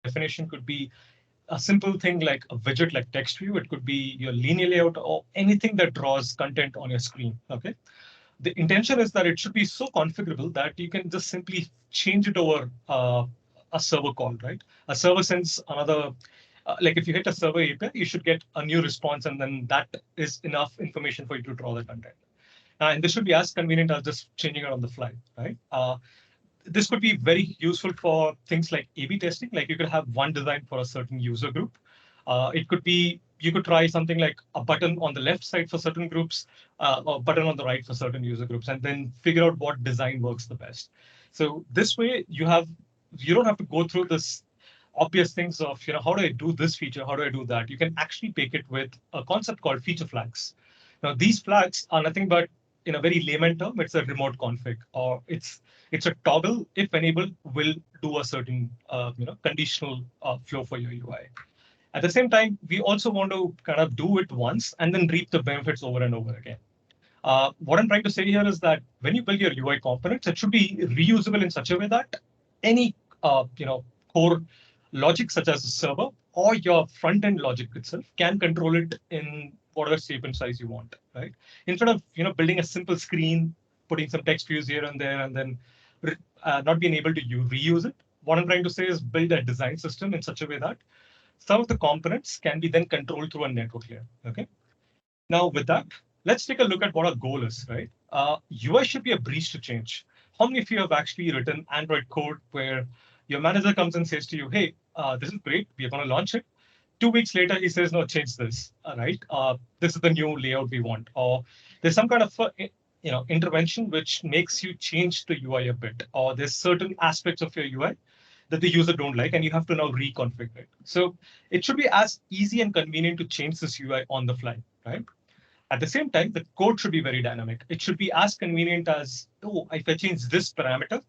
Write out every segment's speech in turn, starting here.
definition could be a simple thing like a widget like text view. It could be your linear layout or anything that draws content on your screen. Okay. The intention is that it should be so configurable that you can just simply change it over a server call, right? A server sends another, like if you hit a server API, you should get a new response, and then that is enough information for you to draw the content. And this should be as convenient as just changing it on the fly, right? This could be very useful for things like A/B testing. Like you could have one design for a certain user group. It could be you could try something like a button on the left side for certain groups, or a button on the right for certain user groups, and then figure out what design works the best. So this way, you don't have to go through this obvious things of how do I do this feature, how do I do that. You can actually pick it with a concept called feature flags. Now these flags are nothing but, in a very layman term, it's a remote config, or it's a toggle, if enabled, will do a certain conditional flow for your UI. At the same time, we also want to kind of do it once and then reap the benefits over and over again. What I'm trying to say here is that when you build your UI components, it should be reusable in such a way that any core logic, such as a server or your front-end logic itself, can control it in whatever shape and size you want, right? Instead of building a simple screen, putting some text views here and there, and then not being able to reuse it. What I'm trying to say is build a design system in such a way that some of the components can be then controlled through a network layer. Okay. Now with that, let's take a look at what our goal is, right? UI should be a breeze to change. How many of you have actually written Android code where your manager comes and says to you, hey, this is great, we're going to launch it. 2 weeks later, he says, no, change this, right? This is the new layout we want. Or there's some kind of intervention which makes you change the UI a bit, or there's certain aspects of your UI that the user don't like, and you have to now reconfigure it. So it should be as easy and convenient to change this UI on the fly, right? At the same time, the code should be very dynamic. It should be as convenient as, oh, if I change this parameter,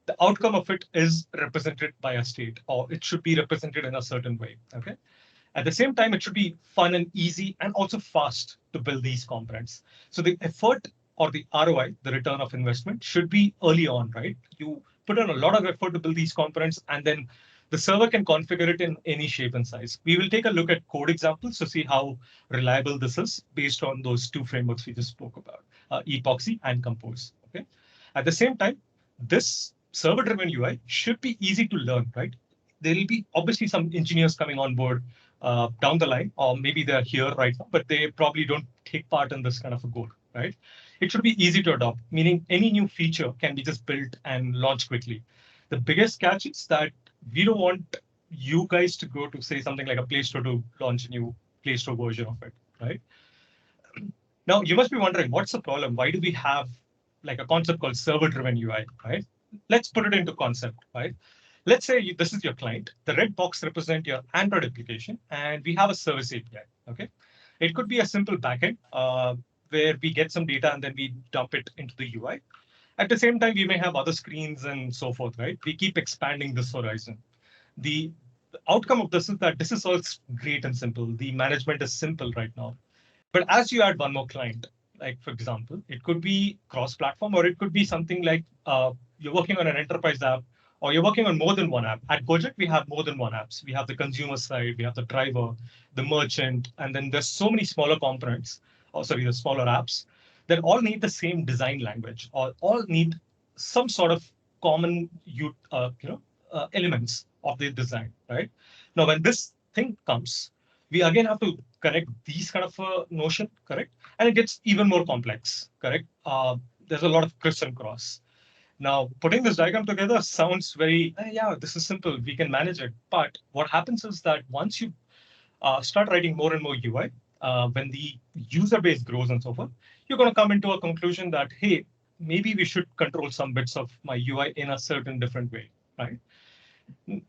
the outcome of it is represented by a state, or it should be represented in a certain way, okay? At the same time, it should be fun and easy and also fast to build these components. So the effort or the ROI, the return of investment, should be early on, right? You put in a lot of effort to build these components, and then the server can configure it in any shape and size. We will take a look at code examples to see how reliable this is based on those two frameworks we just spoke about, Epoxy and Compose. Okay. At the same time, this server-driven UI should be easy to learn, right? There will be obviously some engineers coming on board down the line, or maybe they're here right now, but they probably don't take part in this kind of a goal, right? It should be easy to adopt, meaning any new feature can be just built and launched quickly. The biggest catch is that we don't want you guys to go to say something like a Play Store to launch a new Play Store version of it, right? Now, you must be wondering, what's the problem? Why do we have like a concept called server-driven UI, right? Let's put it into concept, right? Let's say this is your client. The red box represents your Android application, and we have a service API, okay? It could be a simple backend where we get some data and then we dump it into the UI. At the same time, we may have other screens and so forth, right? We keep expanding this horizon. The outcome of this is that this is all great and simple. The management is simple right now. But as you add one more client, like for example, it could be cross-platform, or it could be something like you're working on an enterprise app, or you're working on more than one app. At Gojek, we have more than one apps. We have the consumer side, we have the driver, the merchant, and then there's so many smaller components, or sorry, the smaller apps that all need the same design language, or all need some sort of common elements of the design, right? Now, when this thing comes, we again have to correct these kind of notion, correct? And it gets even more complex, correct? There's a lot of criss and cross. Now, putting this diagram together sounds very, yeah, this is simple, we can manage it. But what happens is that once you start writing more and more UI, when the user base grows and so forth, you're going to come into a conclusion that, hey, maybe we should control some bits of my UI in a certain different way, right?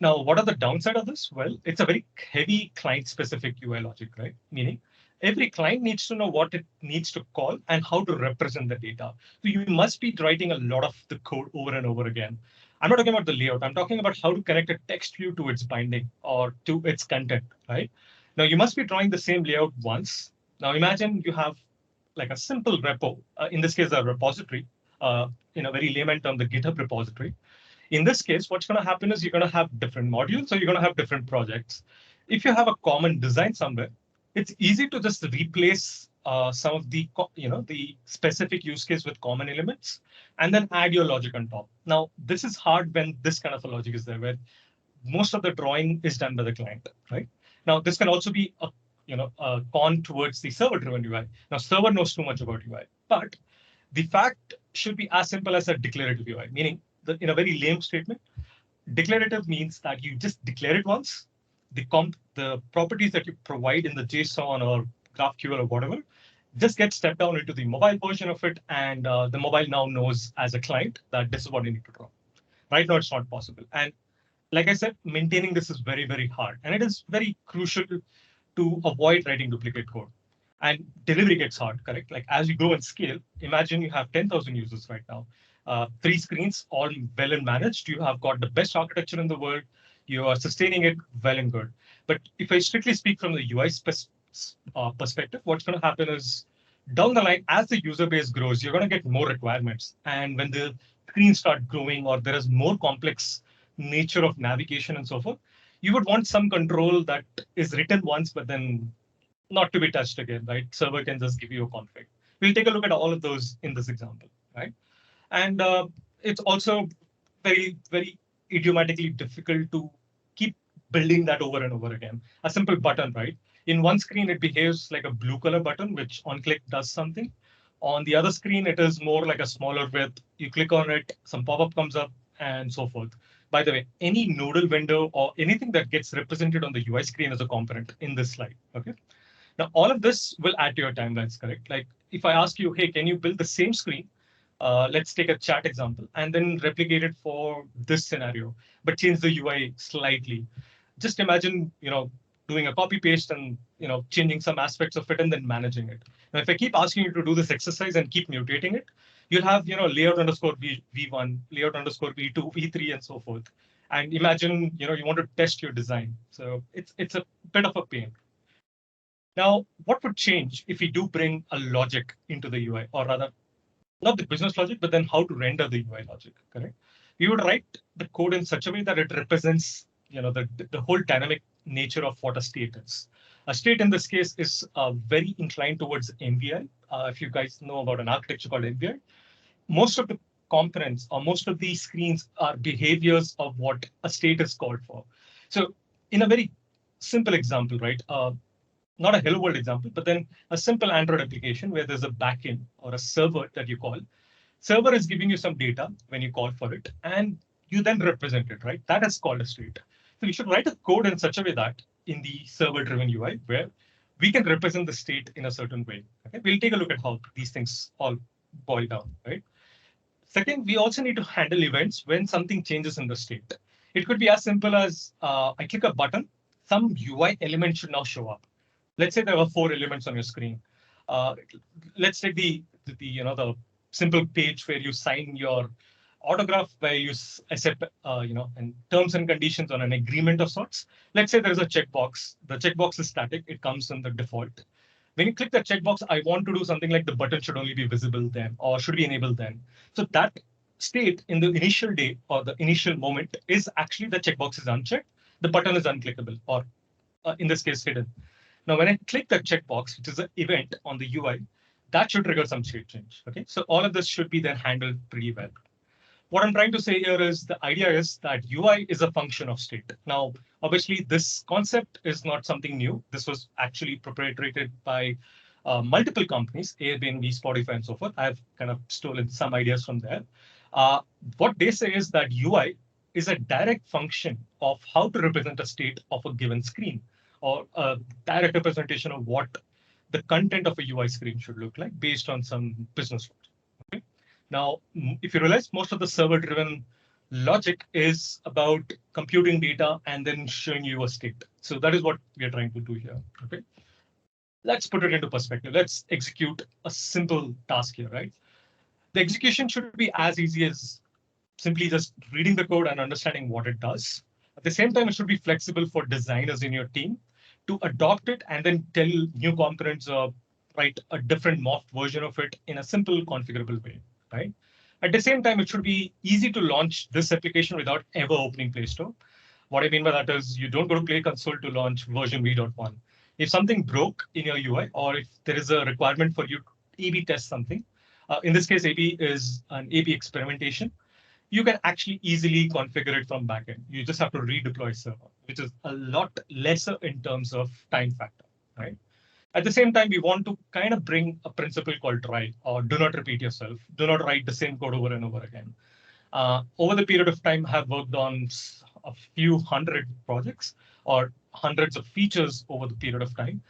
Now, what are the downside of this? Well, it's a very heavy client-specific UI logic, right? Meaning every client needs to know what it needs to call and how to represent the data. So you must be writing a lot of the code over and over again. I'm not talking about the layout. I'm talking about how to connect a text view to its binding or to its content, right? Now, you must be drawing the same layout once. Now, imagine you have like a simple repo, in this case, a repository, in a very layman term, the GitHub repository. In this case, what's going to happen is you're going to have different modules, so you're going to have different projects. If you have a common design somewhere, it's easy to just replace some of the the specific use case with common elements, and then add your logic on top. Now, this is hard when this kind of a logic is there, where most of the drawing is done by the client, right? Now, this can also be a con towards the server-driven UI. Now, server knows too much about UI, but the fact should be as simple as a declarative UI, meaning in a very lame statement, declarative means that you just declare it once. The properties that you provide in the JSON or GraphQL or whatever just get stepped down into the mobile version of it, and the mobile now knows as a client that this is what you need to draw. Right now, it's not possible. And like I said, maintaining this is very, very hard, and it is very crucial to avoid writing duplicate code. And delivery gets hard, correct? Like as you grow and scale, imagine you have 10,000 users right now, 3 screens, all well and managed. You have got the best architecture in the world. You are sustaining it well and good. But if I strictly speak from the UI perspective, what's going to happen is down the line, as the user base grows, you're going to get more requirements. And when the screens start growing or there is more complex nature of navigation and so forth, you would want some control that is written once, but then not to be touched again, right? Server can just give you a config. We'll take a look at all of those in this example, right? And it's also very, very idiomatically difficult to keep building that over and over again. A simple button, right? In one screen, it behaves like a blue color button, which on click does something. On the other screen, it is more like a smaller width. You click on it, some pop-up comes up, and so forth. By the way, any nodal window or anything that gets represented on the UI screen is a component in this slide, okay? Now, all of this will add to your timelines, correct? Like if I ask you, hey, can you build the same screen? Let's take a chat example and then replicate it for this scenario, but change the UI slightly. Just imagine, doing a copy paste and, changing some aspects of it and then managing it. Now, if I keep asking you to do this exercise and keep mutating it, you'll have, layout underscore V1, layout underscore V2, V3, and so forth. And imagine, you want to test your design. So it's a bit of a pain. Now, what would change if we do bring a logic into the UI, or rather, not the business logic, but then how to render the UI logic, correct? We would write the code in such a way that it represents, the whole dynamic nature of what a state is. A state in this case is very inclined towards MVI. If you guys know about an architecture called MVI, most of the components or most of these screens are behaviors of what a state is called for. So in a very simple example, right? Not a hello world example, but then a simple Android application where there's a backend or a server that you call. Server is giving you some data when you call for it, and you then represent it, right? That is called a state. So we should write a code in such a way that in the server-driven UI, where we can represent the state in a certain way. Okay, we'll take a look at how these things all boil down, right? Second, we also need to handle events when something changes in the state. It could be as simple as I click a button, some UI element should now show up. Let's say there are 4 elements on your screen. Let's take the simple page where you sign your autograph, where you accept and terms and conditions on an agreement of sorts. Let's say there is a checkbox. The checkbox is static. It comes in the default. When you click the checkbox, I want to do something like the button should only be visible then, or should be enabled then. So that state in the initial day or the initial moment is actually the checkbox is unchecked. The button is unclickable, or in this case, hidden. Now, when I click that checkbox, which is an event on the UI, that should trigger some state change. Okay, so all of this should be then handled pretty well. What I'm trying to say here is the idea is that UI is a function of state. Now, obviously, this concept is not something new. This was actually proprietarated by multiple companies, Airbnb, Spotify, and so forth. I've kind of stolen some ideas from there. What they say is that UI is a direct function of how to represent a state of a given screen, or a direct representation of what the content of a UI screen should look like based on some business logic. Okay? Now, if you realize, most of the server-driven logic is about computing data and then showing you a state. So that is what we are trying to do here. Okay, let's put it into perspective. Let's execute a simple task here, right? The execution should be as easy as simply just reading the code and understanding what it does. At the same time, it should be flexible for designers in your team to adopt it and then tell new components or write a different morphed version of it in a simple configurable way, right? At the same time, it should be easy to launch this application without ever opening Play Store. What I mean by that is you don't go to Play Console to launch version v.1. If something broke in your UI, or if there is a requirement for you to A/B test something, in this case, A/B is an A/B experimentation, you can actually easily configure it from backend. You just have to redeploy server, which is a lot lesser in terms of time factor, right? At the same time, we want to kind of bring a principle called try or do not repeat yourself. Do not write the same code over and over again. Over the period of time, have worked on a few hundred projects or hundreds of features over the period of time.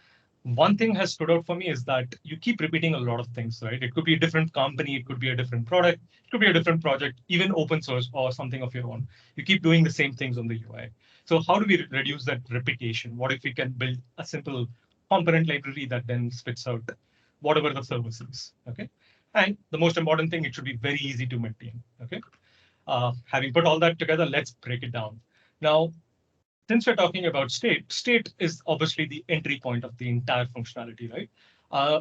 One thing has stood out for me is that you keep repeating a lot of things, right? It could be a different company, it could be a different product, it could be a different project, even open source or something of your own. You keep doing the same things on the UI. So how do we reduce that repetition? What if we can build a simple component library that then spits out whatever the service is, okay? And the most important thing, it should be very easy to maintain, okay? Having put all that together, let's break it down. Now, since we're talking about state is obviously the entry point of the entire functionality, right? Uh,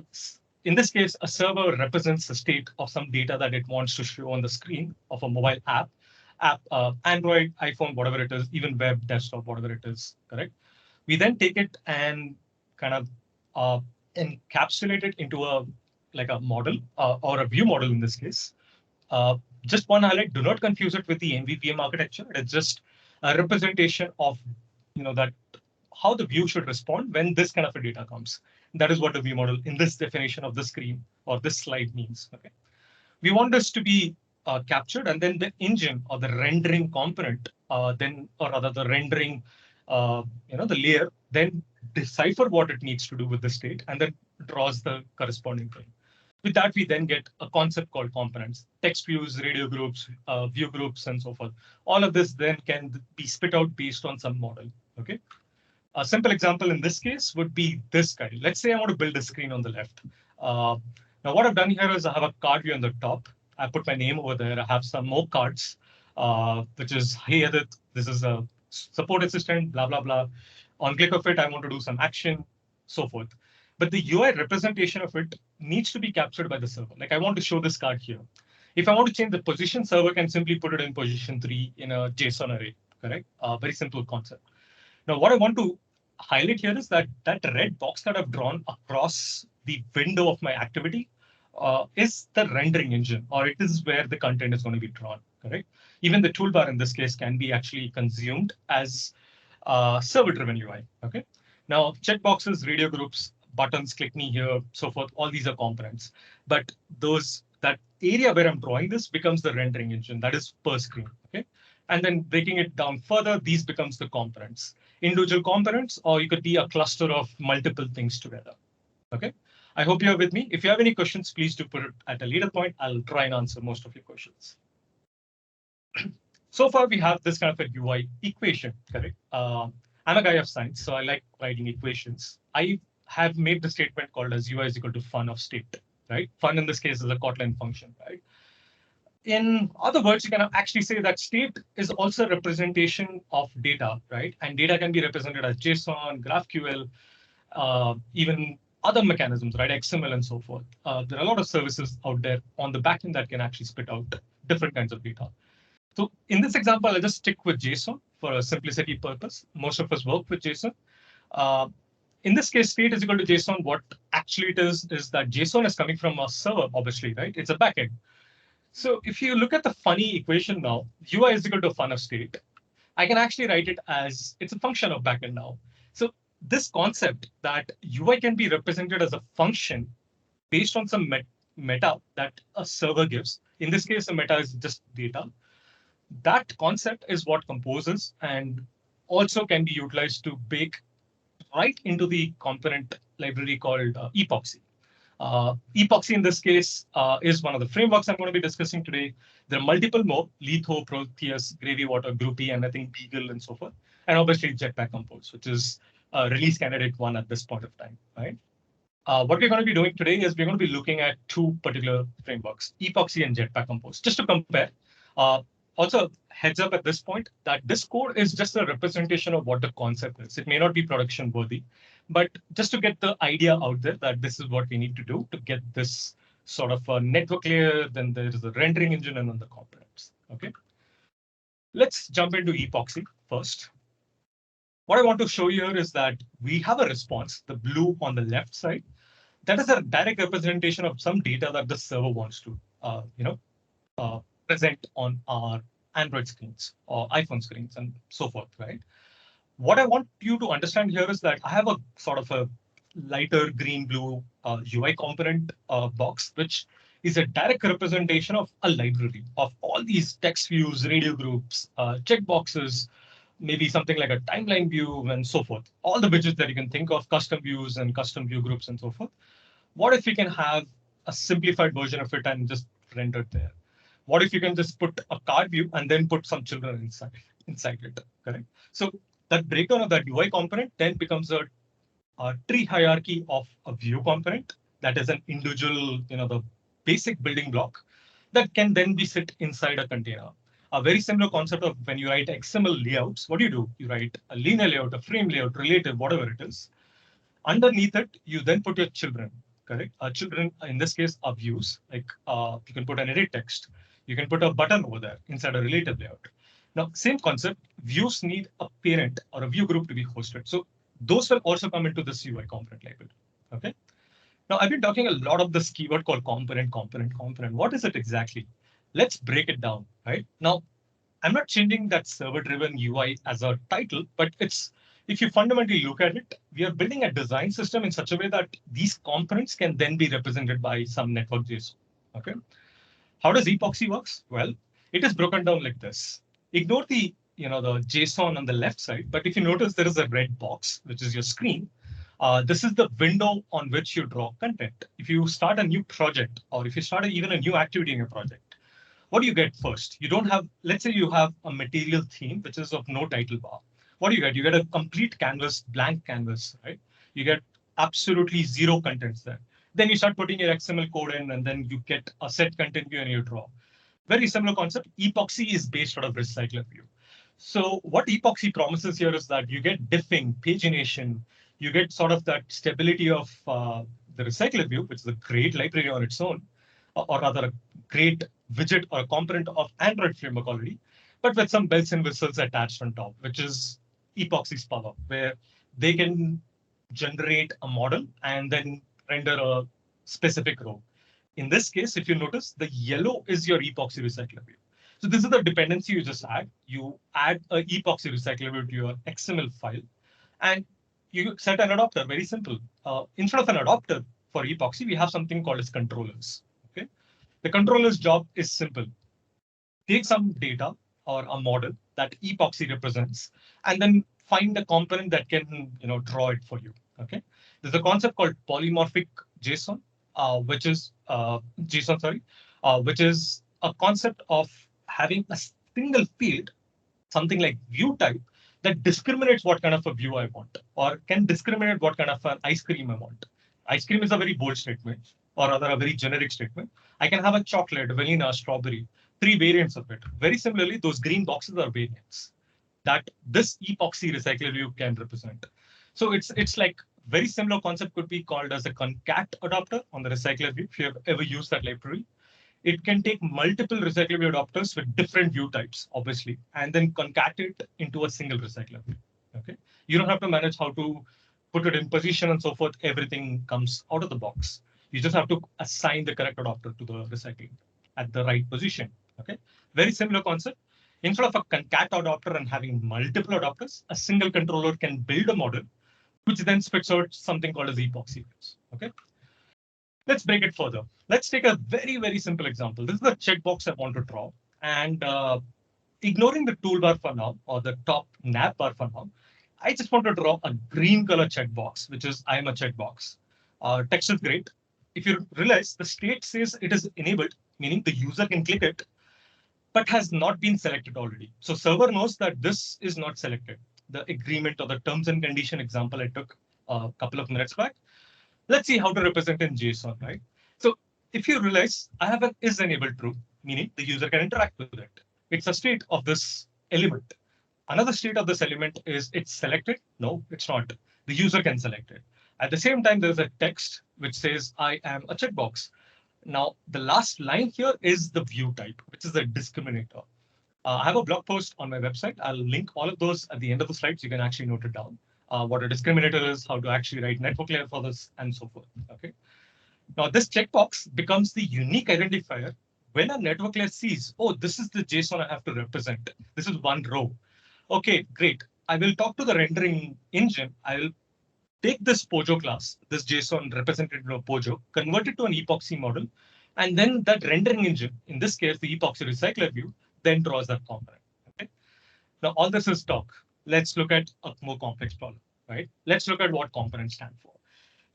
in this case, a server represents the state of some data that it wants to show on the screen of a mobile app, Android, iPhone, whatever it is, even web, desktop, whatever it is, correct? We then take it and kind of encapsulate it into a model or a view model in this case. Just one highlight, do not confuse it with the MVVM architecture. It's just a representation of that how the view should respond when this kind of a data comes. That is what the view model in this definition of the screen or this slide means. Okay, we want this to be captured, and then the engine or the rendering component, then or rather the rendering, the layer, then decipher what it needs to do with the state, and then draws the corresponding thing. With that, we then get a concept called components, text views, radio groups, view groups, and so forth. All of this then can be spit out based on some model. Okay. A simple example in this case would be this guy. Let's say I want to build a screen on the left. Now, what I've done here is I have a card view on the top. I put my name over there. I have some more cards, which is, hey, Adit, this is a support assistant, blah, blah, blah. On click of it, I want to do some action, so forth. But the UI representation of it needs to be captured by the server. Like I want to show this card here. If I want to change the position, server can simply put it in position 3 in a JSON array, correct? Very simple concept. Now, what I want to highlight here is that red box that I've drawn across the window of my activity is the rendering engine, or it is where the content is going to be drawn, correct? Even the toolbar in this case can be actually consumed as server-driven UI, okay? Now, checkboxes, radio groups, buttons, click me here, so forth, all these are components. But that area where I'm drawing this becomes the rendering engine, that is per screen, okay? And then breaking it down further, these becomes the components. Individual components, or you could be a cluster of multiple things together, okay? I hope you're with me. If you have any questions, please do put it at a later point. I'll try and answer most of your questions. So far, we have this kind of a UI equation, correct? I'm a guy of science, so I like writing equations. I have made the statement called as UI is equal to fun of state, right? Fun in this case is a Kotlin function, right? In other words, you can actually say that state is also a representation of data, right? And data can be represented as JSON, GraphQL, even other mechanisms, right? XML and so forth. There are a lot of services out there on the backend that can actually spit out different kinds of data. So in this example, I'll just stick with JSON for a simplicity purpose. Most of us work with JSON. In this case, state is equal to JSON. What actually it is that JSON is coming from a server, obviously, right? It's a backend. So if you look at the funny equation now, UI is equal to fun of state. I can actually write it as it's a function of backend now. So this concept that UI can be represented as a function based on some meta that a server gives. In this case, the meta is just data. That concept is what composes and also can be utilized to bake right into the component library called Epoxy. Epoxy in this case is one of the frameworks I'm going to be discussing today. There are multiple more: Litho, Proteus, Gravy Water, Groupie, and I think Beagle and so forth. And obviously Jetpack Compose, which is release candidate 1 at this point of time, right? What we're going to be doing today is we're going to be looking at 2 particular frameworks, Epoxy and Jetpack Compose, just to compare. Also, heads up at this point that this code is just a representation of what the concept is. It may not be production worthy, but just to get the idea out there that this is what we need to do to get this sort of a network layer, then there is the rendering engine, and then the components. Okay, let's jump into Epoxy first. What I want to show here is that we have a response, the blue on the left side. That is a direct representation of some data that the server wants to, present on our Android screens or iPhone screens and so forth, right? What I want you to understand here is that I have a sort of a lighter green blue UI component box, which is a direct representation of a library of all these text views, radio groups, checkboxes, maybe something like a timeline view and so forth. All the widgets that you can think of, custom views and custom view groups and so forth. What if we can have a simplified version of it and just render it there? What if you can just put a card view and then put some children inside it, correct? So that breakdown of that UI component then becomes a tree hierarchy of a view component that is an individual, the basic building block that can then be sit inside a container. A very similar concept of when you write XML layouts, what do? You write a linear layout, a frame layout, relative, whatever it is. Underneath it, you then put your children, correct? Children, in this case, are views. Like you can put an edit text. You can put a button over there inside a relative layout. Now, same concept, views need a parent or a view group to be hosted. So those will also come into this UI component library, okay? Now, I've been talking a lot of this keyword called component. What is it exactly? Let's break it down, right? Now, I'm not changing that server-driven UI as a title, but if you fundamentally look at it, we are building a design system in such a way that these components can then be represented by some network JSON. Okay. How does Epoxy works? Well, it is broken down like this. Ignore the the JSON on the left side, but if you notice there is a red box, which is your screen. This is the window on which you draw content. If you start a new project, or if you start even a new activity in your project, what do you get first? You don't have, let's say you have a material theme, which is of no title bar. What do you get? You get a complete canvas, blank canvas, right? You get absolutely zero contents there. Then you start putting your XML code in, and then you get a set content view and you draw. Very similar concept. Epoxy is based out of recycler view. So what Epoxy promises here is that you get diffing, pagination, you get sort of that stability of the recycler view, which is a great library on its own, or rather a great widget or a component of Android framework already, but with some bells and whistles attached on top, which is Epoxy's power, where they can generate a model and then render a specific row. In this case, if you notice, the yellow is your Epoxy recycler view. So this is the dependency you just add. You add a Epoxy recycler view to your XML file, and you set an adapter. Very simple. Instead of an adapter for Epoxy, we have something called as controllers. Okay, the controller's job is simple. Take some data or a model that Epoxy represents, and then find a component that can draw it for you. Okay, there's a concept called polymorphic JSON, which is JSON, sorry, which is a concept of having a single field, something like view type, that discriminates what kind of a view I want, or can discriminate what kind of an ice cream I want. Ice cream is a very bold statement, or rather a very generic statement. I can have a chocolate, vanilla, strawberry, three variants of it. Very similarly, those green boxes are variants that this Epoxy recycler view can represent. So it's like very similar concept could be called as a concat adapter on the recycler view. If you have ever used that library, it can take multiple recycler view adapters with different view types, obviously, and then concat it into a single recycler view. Okay, you don't have to manage how to put it in position and so forth. Everything comes out of the box. You just have to assign the correct adapter to the recycling at the right position. Okay, very similar concept. Instead of a concat adapter and having multiple adapters, a single controller can build a model, which then spits out something called as epoxy views. Okay. Let's break it further. Let's take a very, very simple example. This is the checkbox I want to draw. And ignoring the toolbar for now, or the top nav bar for now, I just want to draw a green color checkbox, which is I am a checkbox. Text is great. If you realize the state says it is enabled, meaning the user can click it, but has not been selected already. So server knows that this is not selected. The agreement or the terms and condition example I took a couple of minutes back. Let's see how to represent in JSON, right? So if you realize I have an is enabled true, meaning the user can interact with it. It's a state of this element. Another state of this element is it's selected. No, it's not. The user can select it. At the same time, there's a text which says I am a checkbox. Now, the last line here is the view type, which is a discriminator. I have a blog post on my website. I'll link all of those at the end of the slides. You can actually note it down. What a discriminator is, how to actually write network layer for this, and so forth. Okay. Now, this checkbox becomes the unique identifier when a network layer sees, oh, this is the JSON I have to represent. This is one row. Okay, great. I will talk to the rendering engine. I'll take this Pojo class, this JSON represented in a Pojo, convert it to an epoxy model, and then that rendering engine, in this case, the epoxy recycler view, then draws that component. Okay. Now, all this is talk. Let's look at a more complex problem, right? Let's look at what components stand for.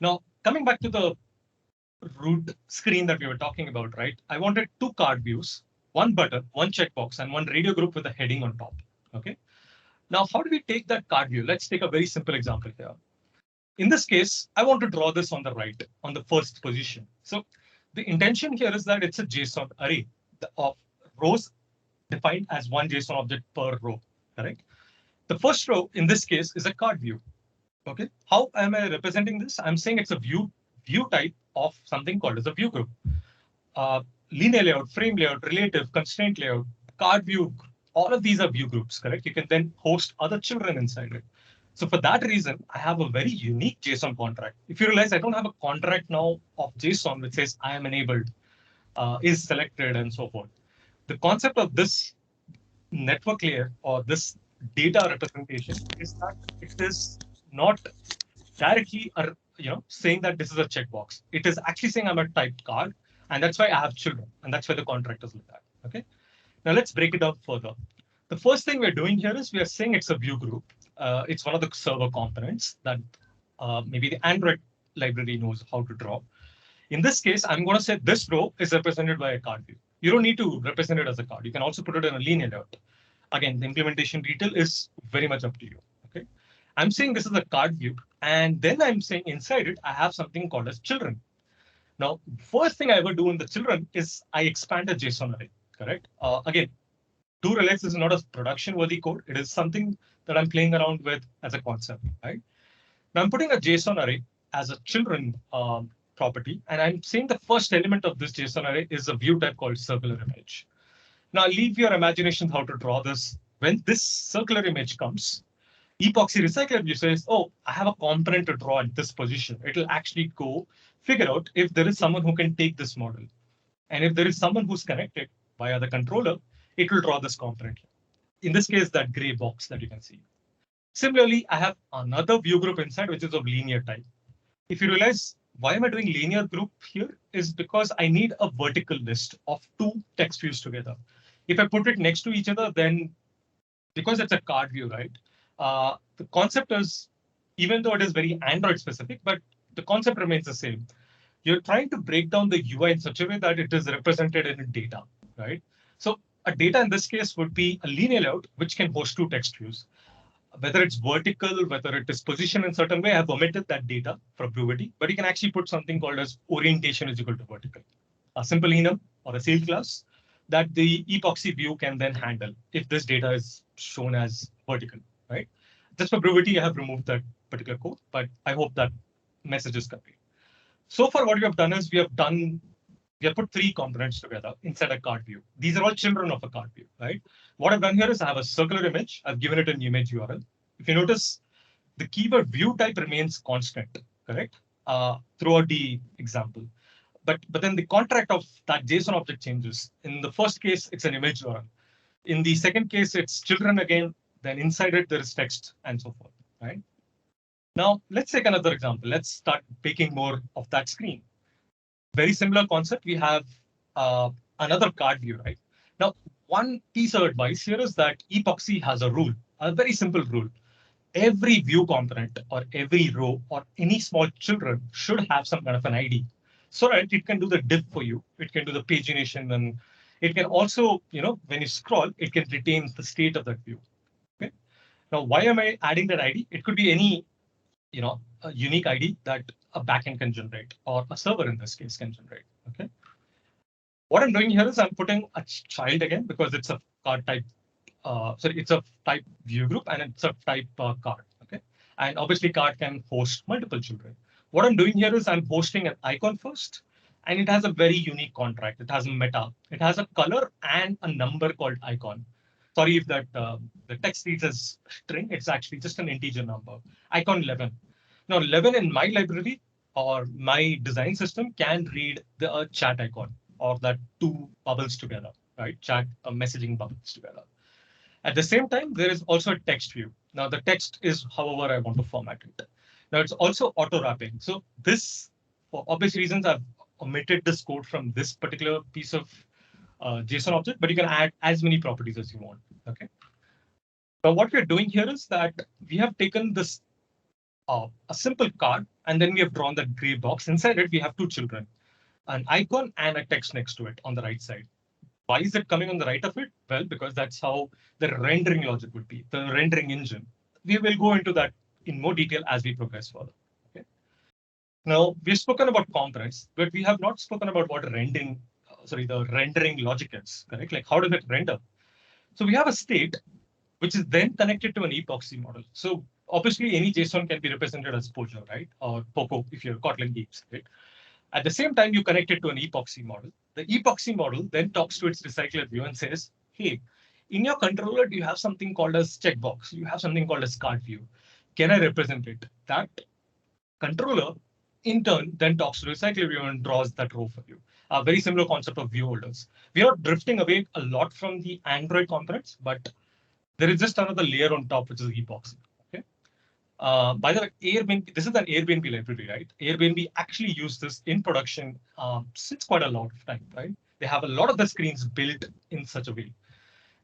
Now, coming back to the root screen that we were talking about, right? I wanted two card views, one button, one checkbox, and one radio group with a heading on top. Okay. Now, how do we take that card view? Let's take a very simple example here. In this case, I want to draw this on the right, on the first position. So the intention here is that it's a JSON array of rows defined as one JSON object per row, correct? The first row in this case is a card view. Okay, how am I representing this? I'm saying it's a view type of something called as a view group. Linear layout, frame layout, relative, constraint layout, card view, all of these are view groups, correct? You can then host other children inside it. So for that reason, I have a very unique JSON contract. If you realize I don't have a contract now of JSON which says I am enabled, is selected, and so forth. The concept of this network layer or this data representation is that it is not directly saying that this is a checkbox. It is actually saying I'm a typed card, and that's why I have children, and that's why the contract is like that. Okay. Now let's break it down further. The first thing we're doing here is we are saying it's a view group. It's one of the server components that maybe the Android library knows how to draw. In this case, I'm going to say this row is represented by a card view. You don't need to represent it as a card. You can also put it in a linear layout. Again, the implementation detail is very much up to you. Okay, I'm saying this is a card view, and then I'm saying inside it, I have something called as children. Now, first thing I ever do in the children is I expand a JSON array, correct? Again, do realize this is not a production-worthy code. It is something that I'm playing around with as a concept, right? Now I'm putting a JSON array as a children property, and I'm saying the first element of this JSON array is a view type called circular image. Now leave your imagination how to draw this. When this circular image comes, Epoxy recycler view says, oh, I have a component to draw at this position. It'll actually go figure out if there is someone who can take this model. And if there is someone who's connected via the controller, it will draw this component. In this case, that gray box that you can see. Similarly, I have another view group inside, which is of linear type. If you realize why am I doing linear group here is because I need a vertical list of two text views together. If I put it next to each other, then because it's a card view, right? The concept is, even though it is very Android specific, but the concept remains the same. You're trying to break down the UI in such a way that it is represented in data, right? So a data in this case would be a linear layout, which can host two text views. Whether it's vertical, whether it is positioned in a certain way, I've omitted that data for brevity, but you can actually put something called as orientation is equal to vertical. A simple enum or a field class that the epoxy view can then handle if this data is shown as vertical, right? Just for brevity, I have removed that particular code, but I hope that message is conveyed. So far, what we have done is we have put three components together inside a card view. These are all children of a card view, right? What I've done here is I have a circular image. I've given it an image URL. If you notice, the keyword view type remains constant, correct? Throughout the example. But then the contract of that JSON object changes. In the first case, it's an image URL. In the second case, it's children again. Then inside it, there is text and so forth, right? Now, let's take another example. Let's start making more of that screen. Very similar concept. We have another card view, right? Now, one piece of advice here is that Epoxy has a rule, a very simple rule. Every view component or every row or any small children should have some kind of an ID so that it can do the diff for you. It can do the pagination, and it can also, when you scroll, it can retain the state of that view. Okay. Now, why am I adding that ID? It could be any, a unique ID that a backend can generate, or a server in this case can generate. Okay. What I'm doing here is I'm putting a child again because it's a card type. It's a type view group and it's a type card. Okay. And obviously card can host multiple children. What I'm doing here is I'm hosting an icon first, and it has a very unique contract. It has a meta. It has a color and a number called icon. Sorry if that the text reads as string. It's actually just an integer number. Icon 11. Now 11 in my library or my design system can read the chat icon or that two bubbles together, right? Chat messaging bubbles together. At the same time, there is also a text view. Now the text is however I want to format it. Now it's also auto wrapping. So this, for obvious reasons, I've omitted this code from this particular piece of JSON object, but you can add as many properties as you want. Okay. Now what we're doing here is that we have taken this a simple card, and then we have drawn that gray box. Inside it, we have two children, an icon and a text next to it on the right side. Why is it coming on the right of it? Well, because that's how the rendering logic would be, the rendering engine. We will go into that in more detail as we progress further. Okay. Now, we've spoken about components, but we have not spoken about what rendering, the rendering logic is, correct? Like how does it render? So we have a state, which is then connected to an epoxy model. So obviously, any JSON can be represented as Pojo, right? Or Poco if you're Kotlin geeks, right? At the same time, you connect it to an epoxy model. The epoxy model then talks to its recycler view and says, hey, in your controller, do you have something called as checkbox? You have something called as card view. Can I represent it? That controller, in turn, then talks to the recycler view and draws that row for you. A very similar concept of view holders. We are drifting away a lot from the Android components, but there is just another layer on top, which is epoxy. Okay. By the way, Airbnb, this is an Airbnb library, right? Airbnb actually used this in production since quite a lot of time, right? They have a lot of the screens built in such a way.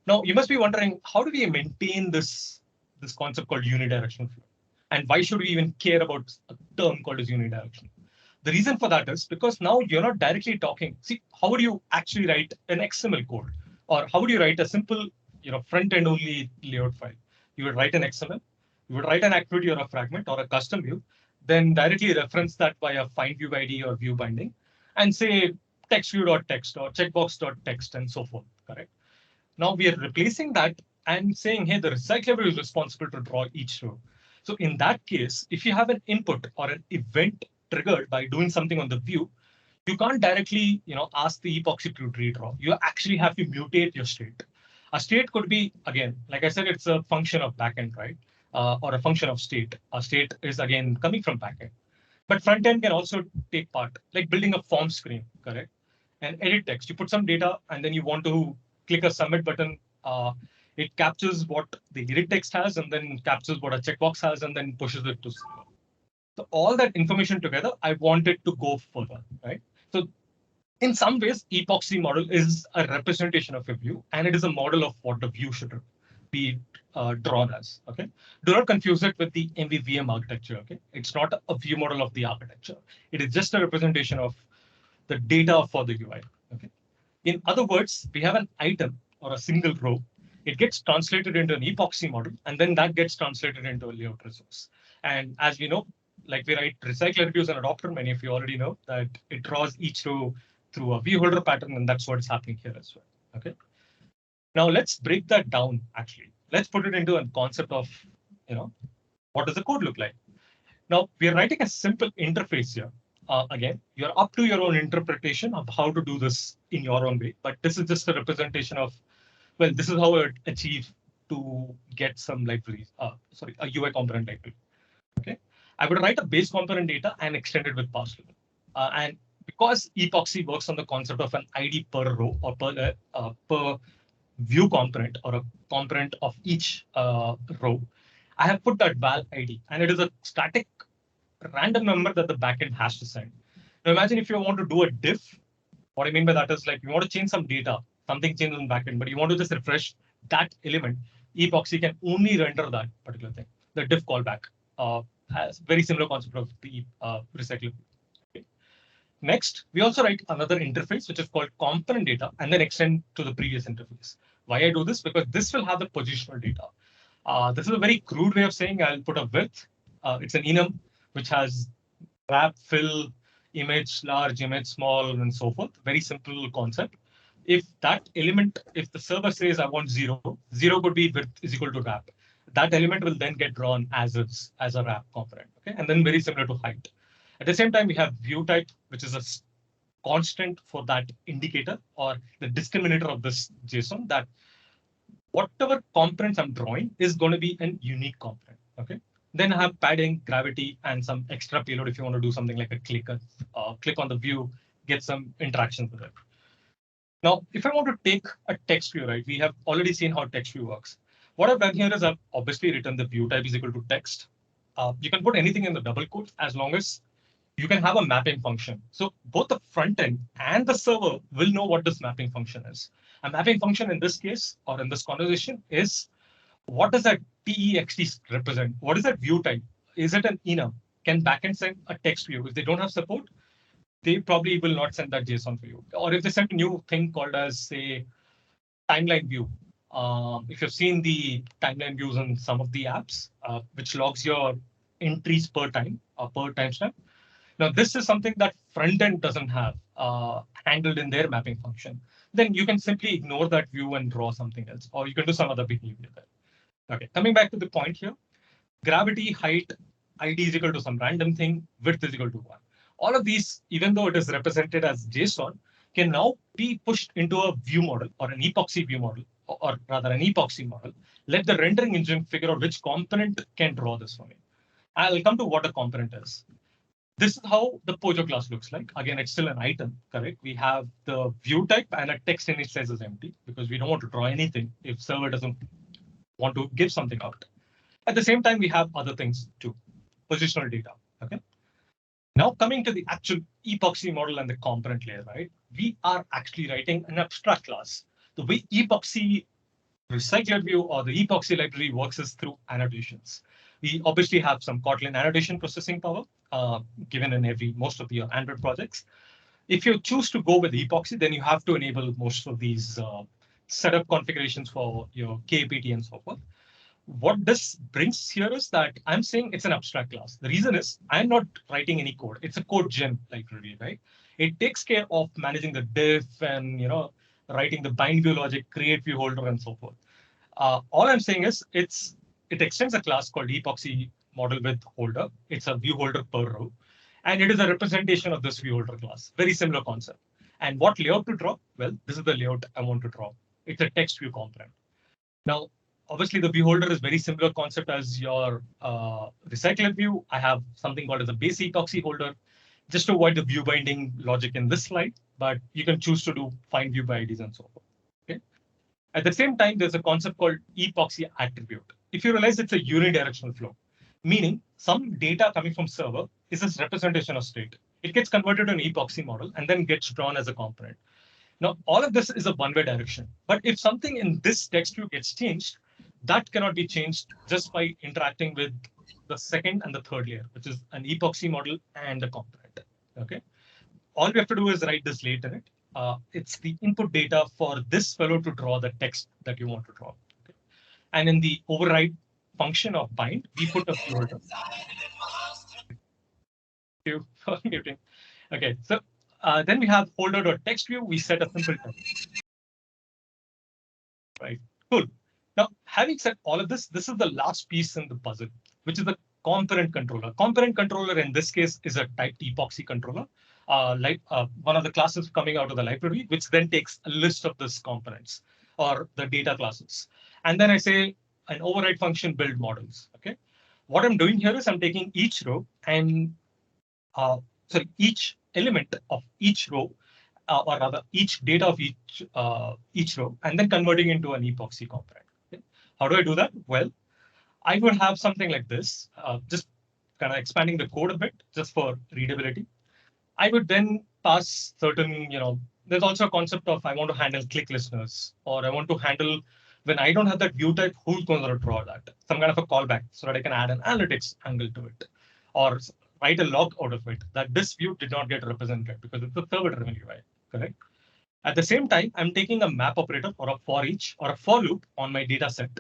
Now, you must be wondering, how do we maintain this concept called unidirectional flow? And why should we even care about a term called as unidirectional? The reason for that is because now you're not directly talking. See, how would you actually write an XML code? Or how would you write a simple front-end only layout file? You would write an XML, you would write an activity or a fragment or a custom view, then directly reference that via find view ID or view binding, and say text view.text or checkbox.text and so forth, correct? Now we are replacing that and saying, hey, the recycler is responsible to draw each row. So in that case, if you have an input or an event triggered by doing something on the view, you can't directly ask the epoxy to redraw. You actually have to mutate your state. A state could be, again, like I said, it's a function of backend, right? Or a function of state. A state is, again, coming from backend. But front end can also take part, like building a form screen, correct? And edit text. You put some data, and then you want to click a submit button. It captures what the edit text has, and then captures what a checkbox has, and then pushes it to server. So all that information together, I want it to go further, right? So in some ways, epoxy model is a representation of a view, and it is a model of what the view should be drawn as. Okay, do not confuse it with the MVVM architecture. Okay, it's not a view model of the architecture. It is just a representation of the data for the UI. Okay, in other words, we have an item or a single row. It gets translated into an epoxy model, and then that gets translated into a layout resource. And as we know, like we write recycler views and adopter, many of you already know that it draws each row through a view holder pattern, and that's what is happening here as well. Okay. Now let's break that down. Actually, let's put it into a concept of, what does the code look like? Now we're writing a simple interface here. Again, you're up to your own interpretation of how to do this in your own way, but this is just a representation of, well, this is how I achieve to get some libraries. A UI component library. Okay. I would write a base component data and extend it with parser. And because epoxy works on the concept of an ID per row or per view component or a component of each row, I have put that val ID, and it is a static random number that the backend has to send. Now imagine if you want to do a diff. What I mean by that is like you want to change some data, something changes in backend, but you want to just refresh that element. Epoxy can only render that particular thing. The diff callback has very similar concept of the recycler. Okay. Next, we also write another interface, which is called component data, and then extend to the previous interface. Why I do this? Because this will have the positional data. This is a very crude way of saying I'll put a width. It's an enum, which has wrap, fill, image, large, image, small, and so forth. Very simple concept. If that element, if the server says I want 0, 0 could be width is equal to wrap. That element will then get drawn as a wrap component. Okay, and then very similar to height. At the same time, we have view type, which is a constant for that indicator or the discriminator of this JSON that whatever components I'm drawing is going to be an unique component. Okay. Then I have padding, gravity, and some extra payload if you want to do something like a click on the view, get some interaction with it. Now, if I want to take a text view, right, we have already seen how text view works. What I've done here is I've obviously written the view type is equal to text. You can put anything in the double quotes as long as you can have a mapping function. So both the front end and the server will know what this mapping function is. A mapping function in this case or in this conversation is what does that text represent? What is that view type? Is it an enum? Can backend send a text view? If they don't have support, they probably will not send that JSON for you. Or if they send a new thing called as, say, timeline view. If you've seen the timeline views in some of the apps, which logs your entries per time or per timestamp. Now, this is something that front end doesn't have handled in their mapping function. Then you can simply ignore that view and draw something else, or you can do some other behavior there. Okay, coming back to the point here, gravity, height, ID is equal to some random thing, width is equal to 1. All of these, even though it is represented as JSON, can now be pushed into a view model or an epoxy view model, or rather an epoxy model. Let the rendering engine figure out which component can draw this for me. I'll come to what a component is. This is how the Pojo class looks like. Again, it's still an item, correct? We have the view type and a text initialize is empty because we don't want to draw anything if server doesn't want to give something out. At the same time, we have other things too, positional data, okay? Now coming to the actual epoxy model and the component layer, right? We are actually writing an abstract class. The way epoxy recycler view or the epoxy library works is through annotations. We obviously have some Kotlin annotation processing power given in most of your Android projects. If you choose to go with epoxy, then you have to enable most of these setup configurations for your KPT and so forth. What this brings here is that I'm saying it's an abstract class. The reason is I'm not writing any code. It's a code gen library, right? It takes care of managing the diff and writing the bind view logic, create view holder, and so forth. All I'm saying is it extends a class called epoxy model with holder. It's a view holder per row, and it is a representation of this view holder class. Very similar concept. And what layout to draw? Well, this is the layout I want to draw. It's a text view component. Now, obviously, the view holder is very similar concept as your recycler view. I have something called as a base epoxy holder, just to avoid the view binding logic in this slide, but you can choose to do find view by IDs and so forth. Okay. At the same time, there's a concept called epoxy attribute. If you realize it's a unidirectional flow, meaning some data coming from server is this representation of state. It gets converted to an epoxy model and then gets drawn as a component. Now, all of this is a one-way direction, but if something in this text view gets changed, that cannot be changed just by interacting with the second and the third layer, which is an epoxy model and a component. Okay. All we have to do is write this late in it. It's the input data for this fellow to draw the text that you want to draw. Okay. And in the override function of bind, we put a view holder. Okay, so then we have holder.text view. We set a simple type. Right, cool. Now, having said all of this, this is the last piece in the puzzle, which is the component controller. Component controller in this case is a typed epoxy controller, one of the classes coming out of the library, which then takes a list of these components or the data classes. And then I say an override function build models. Okay, what I'm doing here is I'm taking each row and each element of each row, or rather each data of each row, and then converting into an epoxy component. Okay? How do I do that? Well, I would have something like this, just kind of expanding the code a bit just for readability. I would then pass certain, there's also a concept of I want to handle click listeners, or I want to handle when I don't have that view type, who's going to draw that? Some kind of a callback so that I can add an analytics angle to it, or write a log out of it that this view did not get represented because it's a server-driven UI, correct? At the same time, I'm taking a map operator or a for each or a for loop on my data set,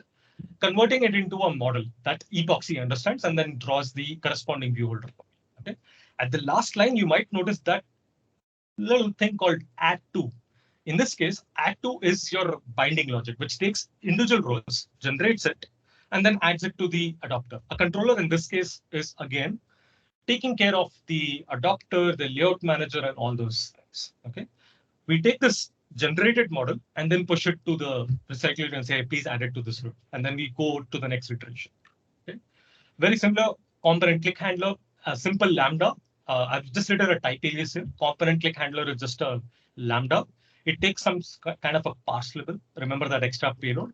converting it into a model that epoxy understands and then draws the corresponding view holder for me. Okay. At the last line, you might notice that little thing called add to. In this case, add to is your binding logic, which takes individual rows, generates it, and then adds it to the adapter. A controller in this case is again taking care of the adapter, the layout manager, and all those. this. Okay, we take this generated model and then push it to the recycler and say, please add it to this route. And then we go to the next iteration. Okay, very similar component click handler, a simple lambda. I've just written a type alias here. Component click handler is just a lambda. It takes some kind of a parse level. Remember that extra payload.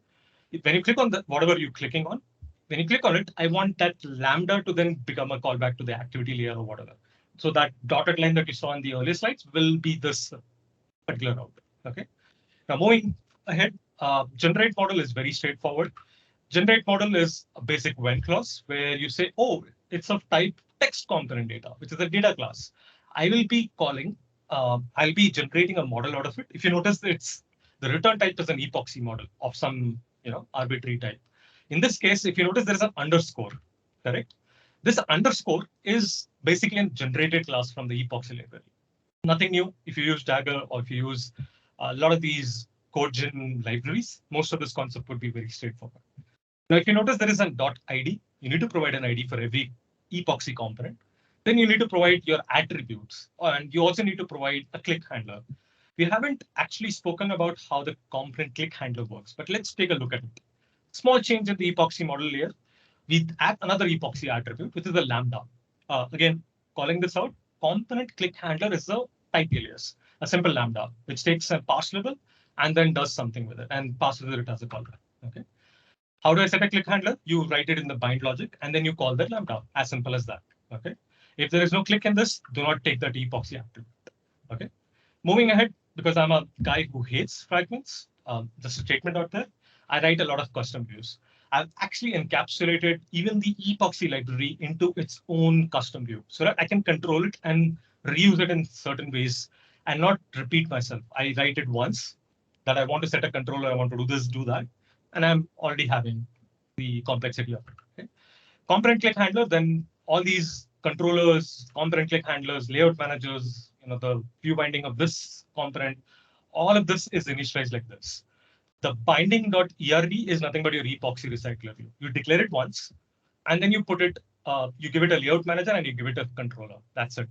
When you click on the whatever you're clicking on, when you click on it, I want that lambda to then become a callback to the activity layer or whatever. So that dotted line that you saw in the earlier slides will be this particular route. Okay. Now moving ahead, generate model is very straightforward. Generate model is a basic when clause where you say, oh, it's of type text component data, which is a data class. I will be calling, I'll be generating a model out of it. If you notice, it's the return type is an epoxy model of some arbitrary type. In this case, if you notice, there is an underscore, correct? This underscore is basically a generated class from the epoxy library. Nothing new. If you use Dagger or if you use a lot of these code-gen libraries, most of this concept would be very straightforward. Now, if you notice there is a .id, you need to provide an ID for every epoxy component. Then you need to provide your attributes, and you also need to provide a click handler. We haven't actually spoken about how the component click handler works, but let's take a look at it. Small change in the epoxy model layer. We add another epoxy attribute, which is a lambda. Again, calling this out, component click handler is a type alias, a simple lambda, which takes a parse level and then does something with it and passes it as a callback. Okay. How do I set a click handler? You write it in the bind logic, and then you call that lambda. As simple as that. Okay. If there is no click in this, do not take that epoxy attribute. Okay. Moving ahead, because I'm a guy who hates fragments, just a statement out there, I write a lot of custom views. I've actually encapsulated even the epoxy library into its own custom view so that I can control it and reuse it in certain ways and not repeat myself. I write it once that I want to set a controller, I want to do this, do that, and I'm already having the complexity of it. Okay? Component click handler, then all these controllers, component click handlers, layout managers, the view binding of this component, all of this is initialized like this. The binding.erb is nothing but your epoxy recycler view. You declare it once, and then you put it, you give it a layout manager and you give it a controller. That's it.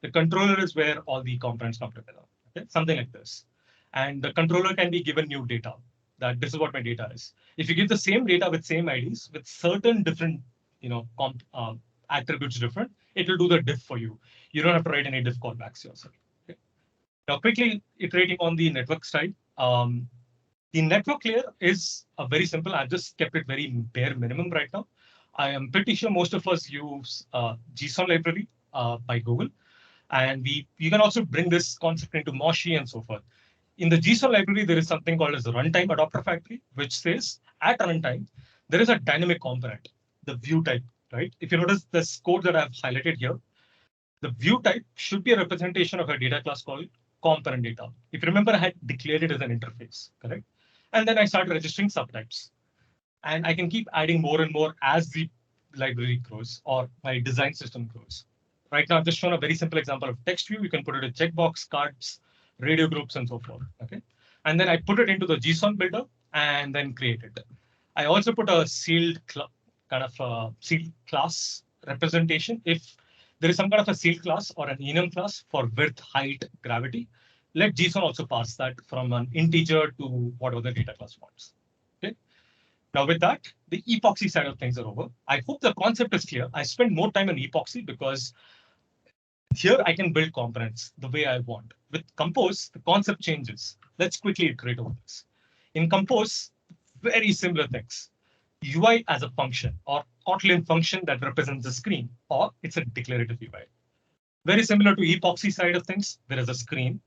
The controller is where all the components come together. Okay? Something like this. And the controller can be given new data. That this is what my data is. If you give the same data with same IDs with certain different, attributes different, it will do the diff for you. You don't have to write any diff callbacks yourself. Okay? Now, quickly iterating on the network side. The network layer is very simple. I've just kept it very bare minimum right now. I am pretty sure most of us use JSON library by Google. And you can also bring this concept into Moshi and so forth. In the JSON library, there is something called as the runtime adapter factory, which says at runtime, there is a dynamic component, the view type, right? If you notice this code that I've highlighted here, the view type should be a representation of a data class called component data. If you remember, I had declared it as an interface, correct? And then I start registering subtypes. And I can keep adding more and more as the library grows or my design system grows. Right now, I've just shown a very simple example of text view. You can put it in checkbox, cards, radio groups, and so forth. Okay. And then I put it into the JSON builder and then create it. I also put a sealed kind of a sealed class representation. If there is some kind of a sealed class or an enum class for width, height, gravity, let JSON also pass that from an integer to whatever the data class wants. Okay. Now with that, the epoxy side of things are over. I hope the concept is clear. I spend more time on epoxy because here I can build components the way I want. With Compose, the concept changes. Let's quickly iterate over this. In Compose, very similar things. UI as a function or Kotlin function that represents the screen, or it's a declarative UI. Very similar to epoxy side of things. There is a screen.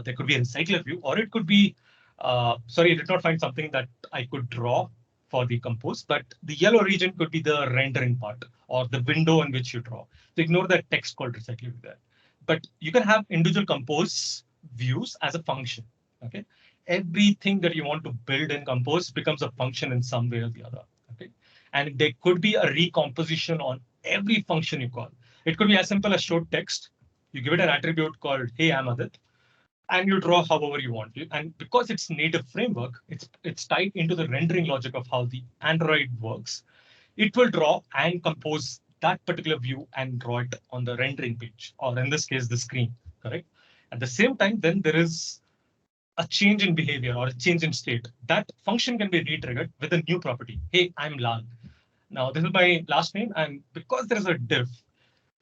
There could be a recycler view, or it could be, sorry, I did not find something that I could draw for the Compose, but the yellow region could be the rendering part or the window in which you draw. So ignore that text called recycler view there. But you can have individual Compose views as a function. Okay, everything that you want to build in Compose becomes a function in some way or the other. Okay, and there could be a recomposition on every function you call. It could be as simple as show text. You give it an attribute called "Hey, I'm Adit," and you draw however you want to. And because it's native framework, it's tied into the rendering logic of how the Android works. It will draw and compose that particular view and draw it on the rendering page, or in this case, the screen, correct? At the same time, then there is a change in behavior or a change in state. That function can be re-triggered with a new property. Hey, I'm Lal. Now this is my last name, and because there is a diff,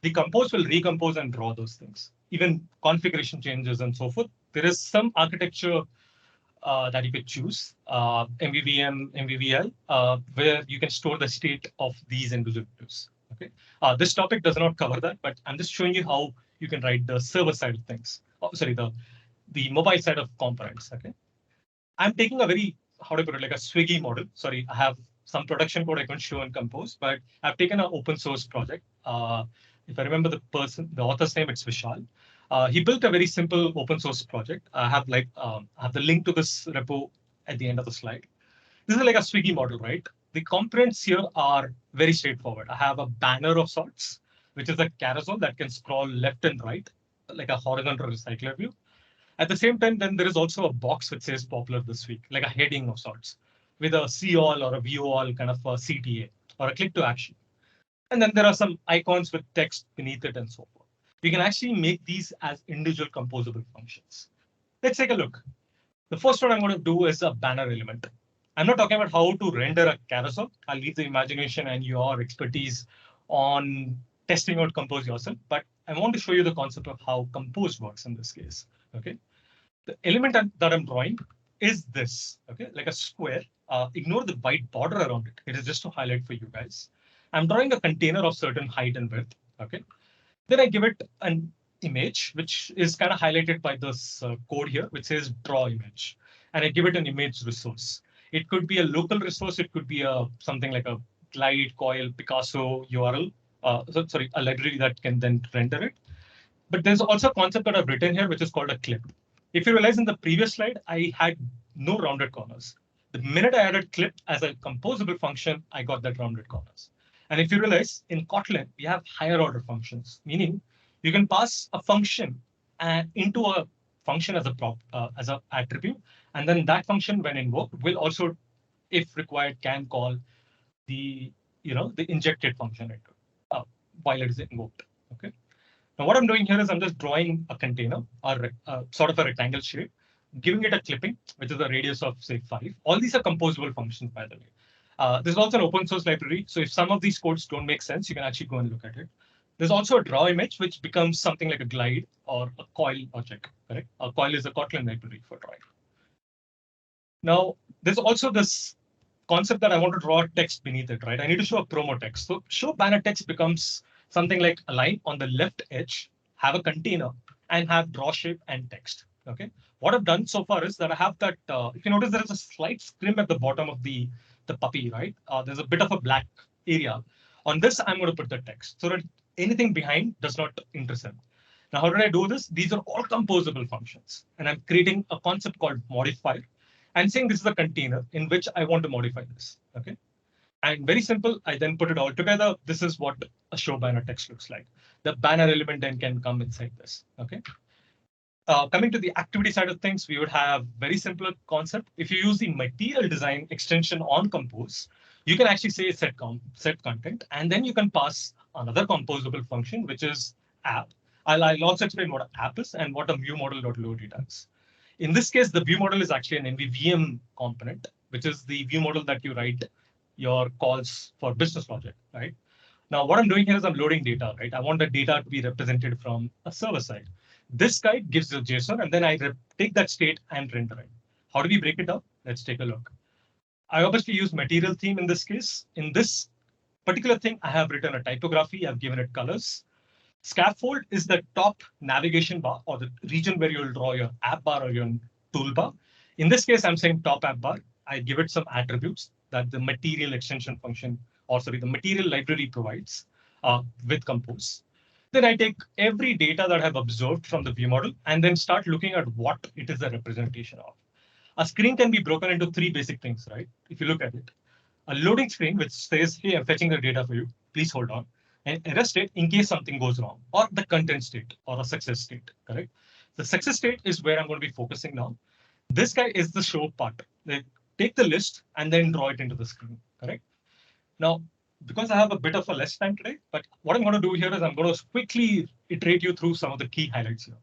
the compose will recompose and draw those things. Even configuration changes and so forth. There is some architecture that you could choose, MVVM, MVVI, where you can store the state of these individual views. Okay. This topic does not cover that, but I'm just showing you how you can write the server side of things. Oh, sorry, the mobile side of components. Okay. I'm taking a very, how do I put it, like a Swiggy model. Sorry, I have some production code I can show and compose, but I've taken an open source project. If I remember the author's name, it's Vishal. He built a very simple open source project. I have the link to this repo at the end of the slide. This is like a Swiggy model, right? The components here are very straightforward. I have a banner of sorts, which is a carousel that can scroll left and right, like a horizontal recycler view. At the same time, then there is also a box which says popular this week, like a heading of sorts, with a see all or a view all kind of a CTA or a click to action. And then there are some icons with text beneath it and so forth. We can actually make these as individual composable functions. Let's take a look. The first one I'm going to do is a banner element. I'm not talking about how to render a carousel. I'll leave the imagination and your expertise on testing out Compose yourself, but I want to show you the concept of how Compose works in this case. Okay, the element that I'm drawing is this. Okay, like a square. Ignore the white border around it. It is just to highlight for you guys. I'm drawing a container of certain height and width. Okay, then I give it an image, which is kind of highlighted by this code here, which says draw image, and I give it an image resource. It could be a local resource. It could be something like a Glide, Coil, Picasso URL. Sorry, a library that can then render it. But there's also a concept that I've written here, which is called a clip. If you realize in the previous slide, I had no rounded corners. The minute I added clip as a composable function, I got that rounded corners. And if you realize in Kotlin, we have higher order functions, meaning you can pass a function into a function as as an attribute, and then that function, when invoked, will also, if required, can call the the injected function while it is invoked. Okay. Now what I'm doing here is I'm just drawing a container or sort of a rectangle shape, giving it a clipping, which is a radius of say 5. All these are composable functions, by the way. There's also an open source library. So if some of these codes don't make sense, you can actually go and look at it. There's also a draw image, which becomes something like a glide or a coil object, correct? A coil is a Kotlin library for drawing. Now, there's also this concept that I want to draw text beneath it, right? I need to show a promo text. So show banner text becomes something like a line on the left edge, have a container, and have draw shape and text. Okay. What I've done so far is that I have that. If you notice, there is a slight scrim at the bottom of the puppy, right? There's a bit of a black area. On this, I'm going to put the text so that anything behind does not intercept. Now, how did I do this? These are all composable functions, and I'm creating a concept called modifier and saying this is a container in which I want to modify this. Okay. And very simple, I then put it all together. This is what a show banner text looks like. The banner element then can come inside this. Okay. Coming to the activity side of things, we would have very simple concept. If you use the material design extension on Compose, you can actually say set content, and then you can pass another composable function, which is app. I'll also explain what an app is and what a view model.load does. In this case, the view model is actually an MVVM component, which is the view model that you write your calls for business logic, right? Now, what I'm doing here is I'm loading data, right? I want the data to be represented from a server side. This guy gives the JSON, and then I take that state and render it. How do we break it up? Let's take a look. I obviously use material theme in this case. In this particular thing, I have written a typography. I've given it colors. Scaffold is the top navigation bar or the region where you'll draw your app bar or your toolbar. In this case, I'm saying top app bar. I give it some attributes that the material extension function, or sorry, the material library provides with Compose. Then I take every data that I've observed from the view model and then start looking at what it is a representation of. A screen can be broken into 3 basic things, right? If you look at it, a loading screen, which says, hey, I'm fetching the data for you, please hold on. And error state in case something goes wrong, or the content state or a success state, correct? The success state is where I'm going to be focusing now. This guy is the show part. They take the list and then draw it into the screen, correct? Now, because I have a bit of a less time today, but what I'm going to do here is I'm going to quickly iterate you through some of the key highlights here.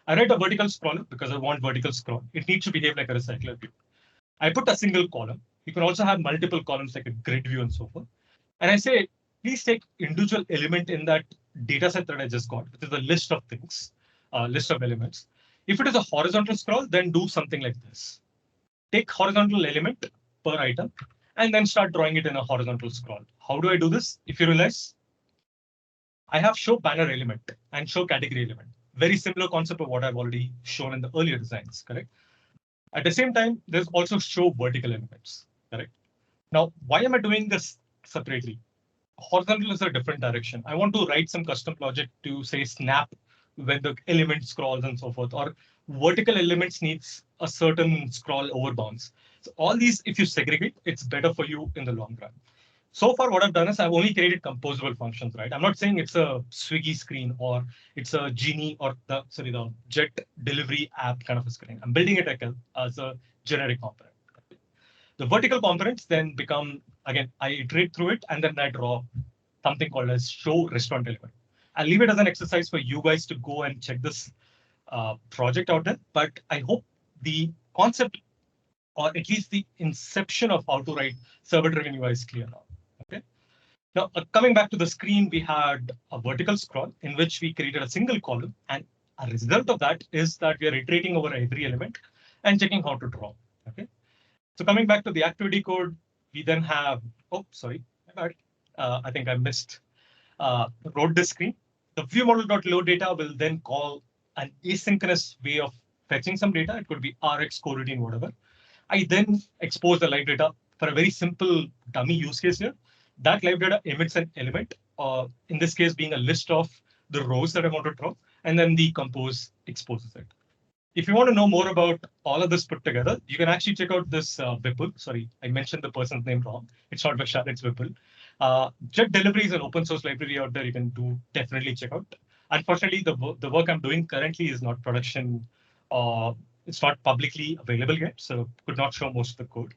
I write a vertical scroller because I want vertical scroll. It needs to behave like a recycler view. I put a single column. You can also have multiple columns like a grid view and so forth. And I say, please take individual element in that data set that I just got, which is a list of things, list of elements. If it is a horizontal scroll, then do something like this. Take horizontal element per item, and then start drawing it in a horizontal scroll. How do I do this? If you realize, I have show banner element and show category element. Very similar concept of what I've already shown in the earlier designs, correct? At the same time, there's also show vertical elements, correct? Now, why am I doing this separately? Horizontal is a different direction. I want to write some custom logic to say snap when the element scrolls and so forth, or vertical elements needs a certain scroll over bounds. So all these, if you segregate, it's better for you in the long run. So far, what I've done is I've only created composable functions, right? I'm not saying it's a Swiggy screen or it's a Genie or the Jet delivery app kind of a screen. I'm building it as a generic component. The vertical components then become, again, I iterate through it and then I draw something called as show restaurant element. I'll leave it as an exercise for you guys to go and check this project out there. But I hope the concept, or at least the inception of how to write server-driven UI is clear now. Okay. Now, coming back to the screen, we had a vertical scroll in which we created a single column. And a result of that is that we are iterating over every element and checking how to draw. Okay. So coming back to the activity code, we then have, oh, sorry, I think I wrote this screen. The view model.load data will then call an asynchronous way of fetching some data. It could be RX, coroutine, whatever. I then expose the live data for a very simple dummy use case here. That live data emits an element, in this case being a list of the rows that I want to draw, and then the compose exposes it. If you want to know more about all of this put together, you can actually check out this Vipul. Sorry, I mentioned the person's name wrong. It's not Vishal, it's Vipul. Jet Delivery is an open source library out there. You can definitely check out. Unfortunately, the work I'm doing currently is not production. It's not publicly available yet, so could not show most of the code.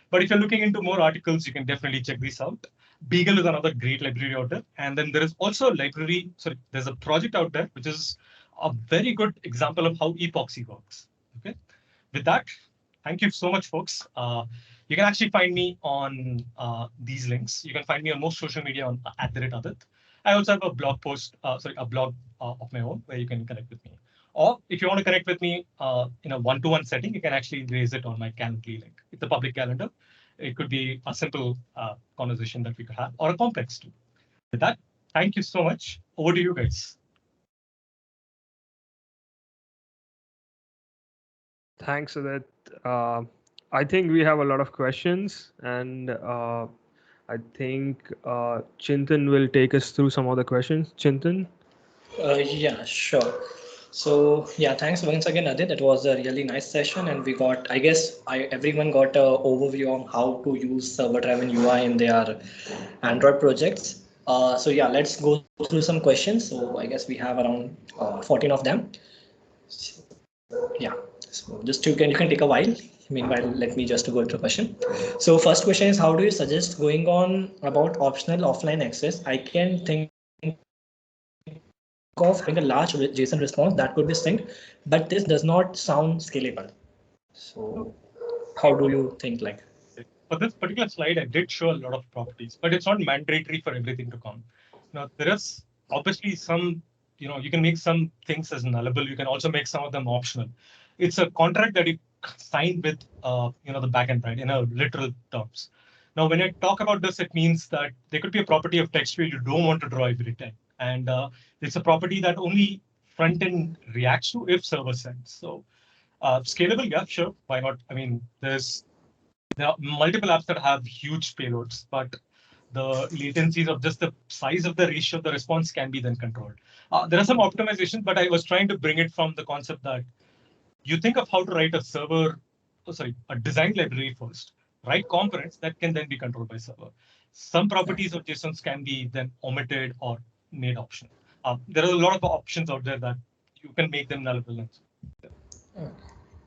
But if you're looking into more articles, you can definitely check these out. Beagle is another great library out there. And then there is also a library, sorry, there's a project out there, which is a very good example of how Epoxy works. Okay. With that, thank you so much, folks. You can actually find me on these links. You can find me on most social media on @Adit. I also have a blog post, a blog of my own where you can connect with me. Or if you want to connect with me in a one-to-one setting, you can actually raise it on my Calendly link. It's a public calendar. It could be a simple conversation that we could have, or a complex too. With that, thank you so much. Over to you guys. Thanks for that. I think we have a lot of questions, and I think Chintan will take us through some of the questions. Chintan? Yeah, sure. So yeah, thanks once again, Adit. It was a really nice session, and we got, I guess, everyone got a overview on how to use server-driven UI in their Android projects. So yeah, let's go through some questions. So I guess we have around 14 of them. Yeah. So just you can take a while. Meanwhile, let me just go into the question. So first question is, how do you suggest going on about optional offline access? I can think of having a large JSON response that could be synced, but this does not sound scalable. So how do you think like? For this particular slide, I did show a lot of properties, but it's not mandatory for everything to come. Now, there is obviously some, you can make some things as nullable. You can also make some of them optional. It's a contract that you sign with, the backend, right, in a literal terms. Now, when I talk about this, it means that there could be a property of text field you don't want to draw every time. And it's a property that only front end reacts to if server sends. So scalable, yeah, sure. Why not? I mean, there are multiple apps that have huge payloads, but the latencies of just the size of the ratio of the response can be then controlled. There are some optimizations, but I was trying to bring it from the concept that you think of how to write a design library first, write components that can then be controlled by server. Some properties of JSONs can be then omitted or made optional. There are a lot of options out there that you can make them nullable.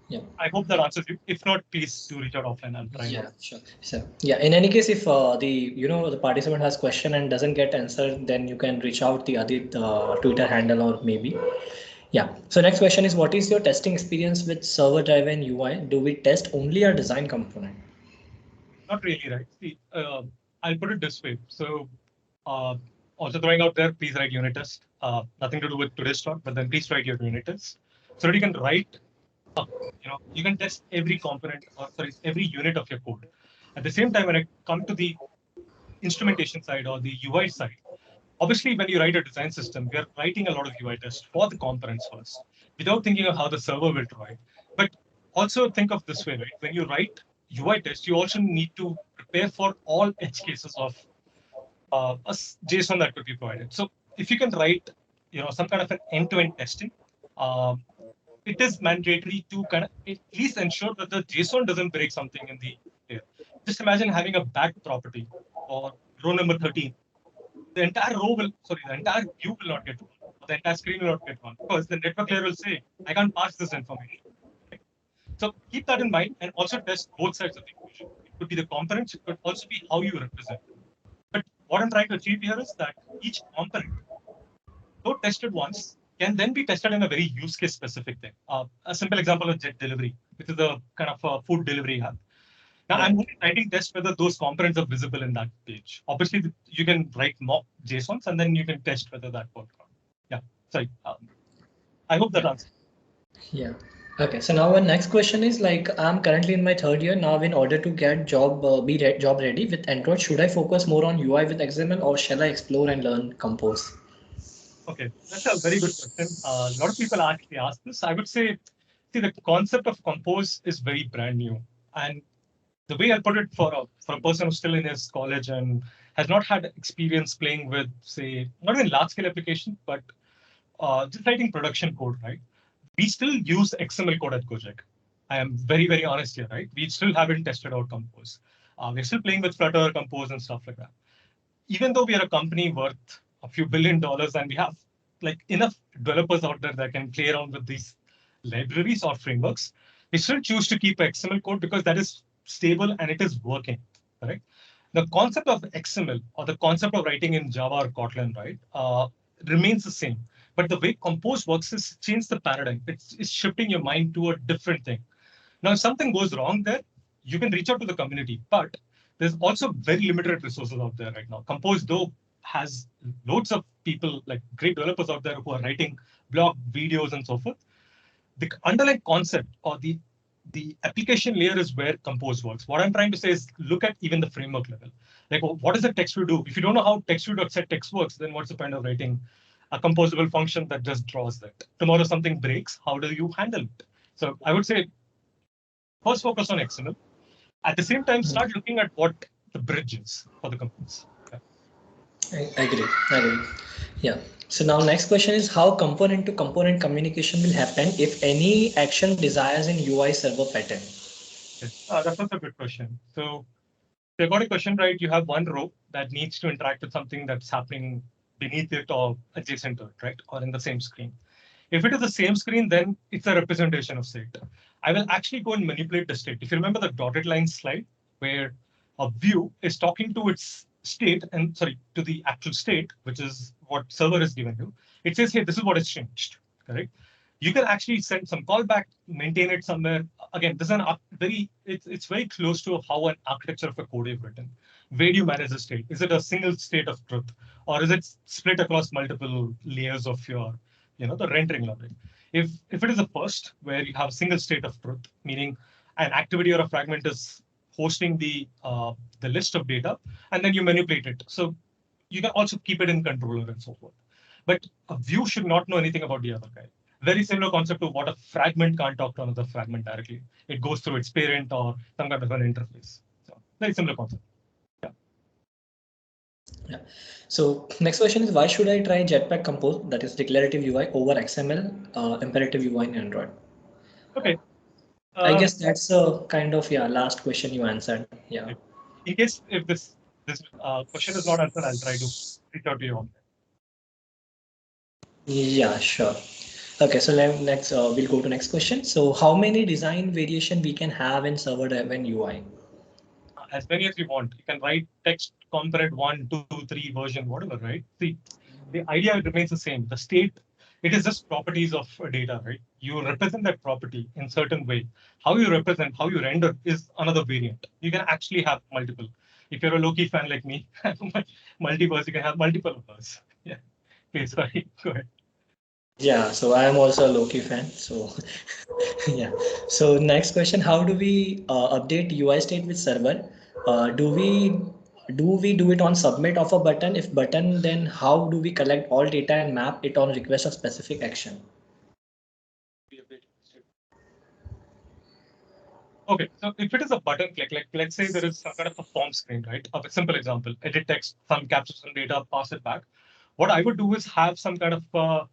Yeah. I hope that answers you. If not, please do reach out offline. I'll try. Yeah, sure. So yeah, in any case, if the participant has question and doesn't get answered, then you can reach out the Adit Twitter handle or maybe. Yeah. So next question is, what is your testing experience with server-driven UI? Do we test only our design component? Not really, right? See, I'll put it this way. So also throwing out there, please write unit test. Nothing to do with today's talk, but then please write your unit test. So that you can write, you can test every component or sorry, every unit of your code. At the same time, when I come to the instrumentation side or the UI side, obviously, when you write a design system, we are writing a lot of UI tests for the components first, without thinking of how the server will drive. But also think of this way, right? When you write UI tests, you also need to prepare for all edge cases of JSON that could be provided. So if you can write, some kind of an end-to-end testing, um, it is mandatory to kind of at least ensure that the JSON doesn't break something in the layer. Just imagine having a back property or row number 13. The entire row will, sorry, the entire view will not get run, or the entire screen will not get run because the network layer will say, I can't pass this information. Right? So keep that in mind and also test both sides of the equation. It could be the components, it could also be how you represent. But what I'm trying to achieve here is that each component, though tested once, can then be tested in a very use case specific thing. A simple example of Jet Delivery, which is a kind of a food delivery app. Now, I'm only writing tests whether those components are visible in that page. Obviously, you can write mock JSONs and then you can test whether that worked. Yeah, sorry. I hope that answers. Yeah. Okay. So now our next question is like, I'm currently in my third year now. In order to get job ready with Android, should I focus more on UI with XML or shall I explore and learn Compose? Okay, that's a very good question. A lot of people actually ask this. I would say, see, the concept of Compose is very brand new. And the way I put it for a person who's still in his college and has not had experience playing with, say, not even large scale application, but just writing production code, right? We still use XML code at Gojek. I am very, very honest here, right? We still haven't tested out Compose. We're still playing with Flutter, Compose, and stuff like that. Even though we are a company worth a few $1 billion and we have like enough developers out there that can play around with these libraries or frameworks, we still choose to keep XML code because that is stable and it is working, correct? The concept of XML or the concept of writing in Java or Kotlin, right, remains the same. But the way Compose works is change the paradigm. It's shifting your mind to a different thing. Now, if something goes wrong there, you can reach out to the community, but there's also very limited resources out there right now. Compose, though, has loads of people, like great developers out there who are writing blog videos and so forth. The underlying concept or the application layer is where Compose works. What I'm trying to say is look at even the framework level. Like, what does a text view do? If you don't know how text view.set text works, then what's the point of writing a composable function that just draws that? Tomorrow something breaks, how do you handle it? So I would say first focus on XML. At the same time, start looking at what the bridge is for the companies. Yeah. I agree. I agree. Yeah. So now next question is how component to component communication will happen if any action desires in UI server pattern? Okay. That's also a good question. So if you got a question right, you have one row that needs to interact with something that's happening beneath it or adjacent to it, right? Or in the same screen. If it is the same screen, then it's a representation of state. I will actually go and manipulate the state. If you remember the dotted line slide where a view is talking to its state and sorry, to the actual state, which is what server is giving you, it says, hey, this is what has changed, correct? You can actually send some callback, maintain it somewhere. Again, this is it's very close to how an architecture of a code is written. Where do you manage the state? Is it a single state of truth, or is it split across multiple layers of your, the rendering logic? If it is a first where you have a single state of truth, meaning an activity or a fragment is hosting the list of data, and then you manipulate it. So you can also keep it in controller and so forth. But a view should not know anything about the other guy. Very similar concept to what a fragment can't talk to another fragment directly. It goes through its parent or some kind of an interface. So very similar concept. Yeah. Yeah. So next question is why should I try Jetpack Compose, that is declarative UI, over XML imperative UI in Android? Okay. I guess that's a kind of last question you answered. Yeah. In case if this question is not answered, I'll try to reach out to you on that. Yeah, sure. Okay, so next we'll go to next question. So how many design variation we can have in server driven UI? As many as you want. You can write text component 1, 2, 3 version, whatever, right? See, the idea remains the same. The state It is just properties of data, right? You represent that property in certain way. How you represent, how you render is another variant. You can actually have multiple. If you're a Loki fan like me, multiverse, you can have multiple of those. Yeah, please, sorry, go ahead. Yeah, so I am also a Loki fan. So yeah. So next question: how do we update UI state with server? Do we do it on submit of a button? If button, then how do we collect all data and map it on request of specific action? Okay, so if it is a button click, like let's say there is some kind of a form screen, right? Of a simple example, edit text, some capture some data, pass it back. What I would do is have some kind of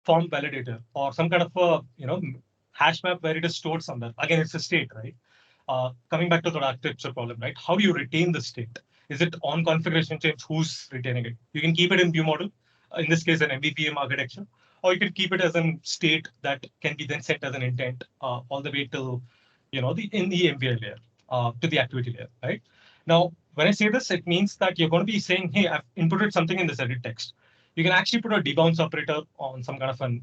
form validator or some kind of a hash map where it is stored somewhere. Again, it's a state, right? Coming back to the architecture problem, right? How do you retain the state? Is it on configuration change? Who's retaining it? You can keep it in view model, in this case, an MVPM architecture, or you can keep it as a state that can be then set as an intent all the way till in the MVI layer to the activity layer, right? Now, when I say this, it means that you're going to be saying, hey, I've inputted something in this edit text. You can actually put a debounce operator on some kind of an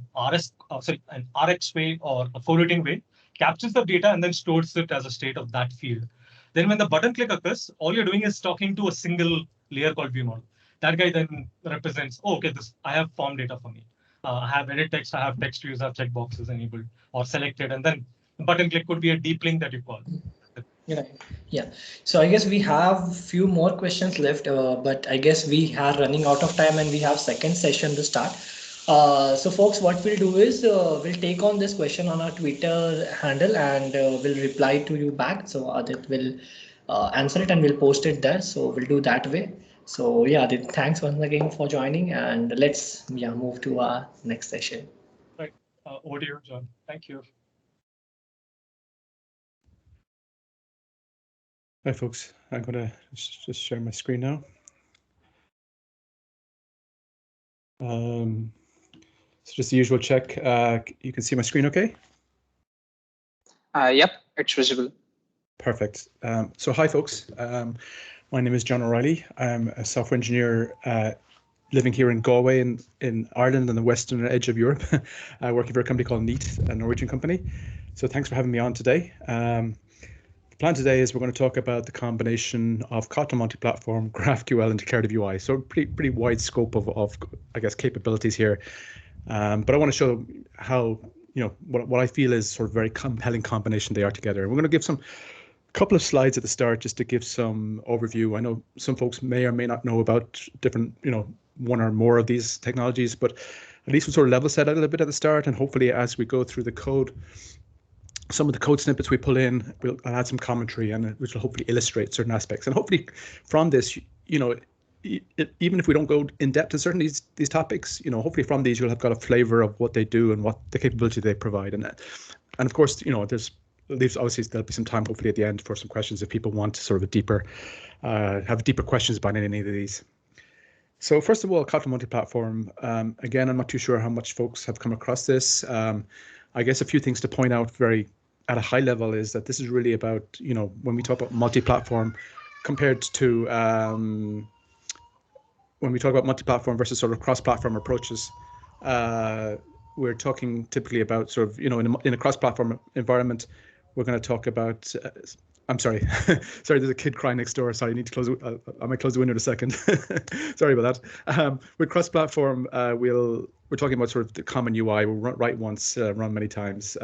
an RX way or a forwarding way, captures the data and then stores it as a state of that field. Then when the button click occurs, all you're doing is talking to a single layer called view model. That guy then represents, oh, okay, this I have form data for me. I have edit text, I have text views, I have checkboxes enabled or selected, and then button click could be a deep link that you call. Yeah, yeah. So I guess we have few more questions left, but I guess we are running out of time and we have second session to start. So folks, what we'll do is we'll take on this question on our Twitter handle and we'll reply to you back. So Adit will answer it and we'll post it there. So we'll do that way. So yeah, Adit, thanks once again for joining and let's move to our next session. Right. Over to you, John. Thank you. Hi, folks. I'm going to just share my screen now. So just the usual check. You can see my screen okay? Yep, it's visible. Perfect. So hi, folks. My name is John O'Reilly. I'm a software engineer living here in Galway in Ireland on the western edge of Europe, working for a company called Neat, a Norwegian company. So thanks for having me on today. The plan today is we're going to talk about the combination of Kotlin Multiplatform, GraphQL, and declarative UI. So pretty wide scope of I guess capabilities here. But I want to show how what I feel is sort of very compelling combination they are together. And we're going to give some couple of slides at the start just to give some overview. I know some folks may or may not know about different one or more of these technologies, but at least we'll sort of level set a little bit at the start, and hopefully as we go through the code, some of the code snippets we pull in, I'll add some commentary, and which will hopefully illustrate certain aspects. And hopefully from this, even if we don't go in depth in certain these topics, hopefully from these you'll have got a flavor of what they do and what the capability they provide. And of course, there's obviously there'll be some time hopefully at the end for some questions if people want to sort of have deeper questions about any of these. So first of all, Kotlin Multiplatform. Again, I'm not too sure how much folks have come across this. I guess a few things to point out at a high level is that this is really about, when we talk about multi-platform compared to when we talk about multi-platform versus sort of cross-platform approaches, we're talking typically about sort of, in a cross-platform environment, we're going to talk about, I'm sorry, sorry, there's a kid crying next door. Sorry, I need to close, I might close the window in a second. Sorry about that. With cross-platform, we're talking about sort of the common UI. We'll write once, run many times.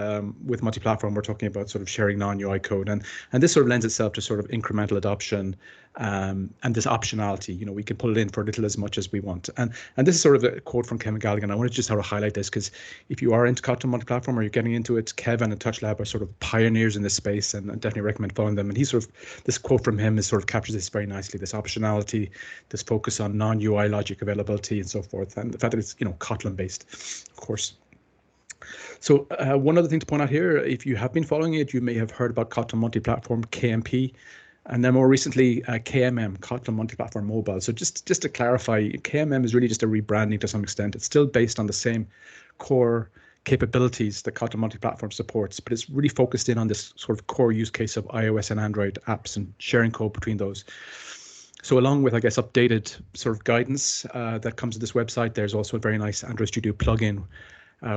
With multi-platform, we're talking about sort of sharing non-UI code, and this sort of lends itself to sort of incremental adoption and this optionality. We can pull it in for a little as much as we want. And this is sort of a quote from Kevin Galligan. I want to just sort of highlight this because if you are into Kotlin multi-platform or you're getting into it, Kevin and TouchLab are sort of pioneers in this space, and I definitely recommend following them. And he's sort of, this quote from him is sort of captures this very nicely: this optionality, this focus on non-UI logic availability, and so forth, and the fact that it's Kotlin based, of course. So one other thing to point out here, if you have been following it, you may have heard about Kotlin Multiplatform, KMP, and then more recently KMM, Kotlin Multiplatform Mobile. So just to clarify, KMM is really just a rebranding to some extent. It's still based on the same core capabilities that Kotlin Multiplatform supports, but it's really focused in on this sort of core use case of iOS and Android apps and sharing code between those. So along with, I guess, updated sort of guidance that comes to this website, there's also a very nice Android Studio plugin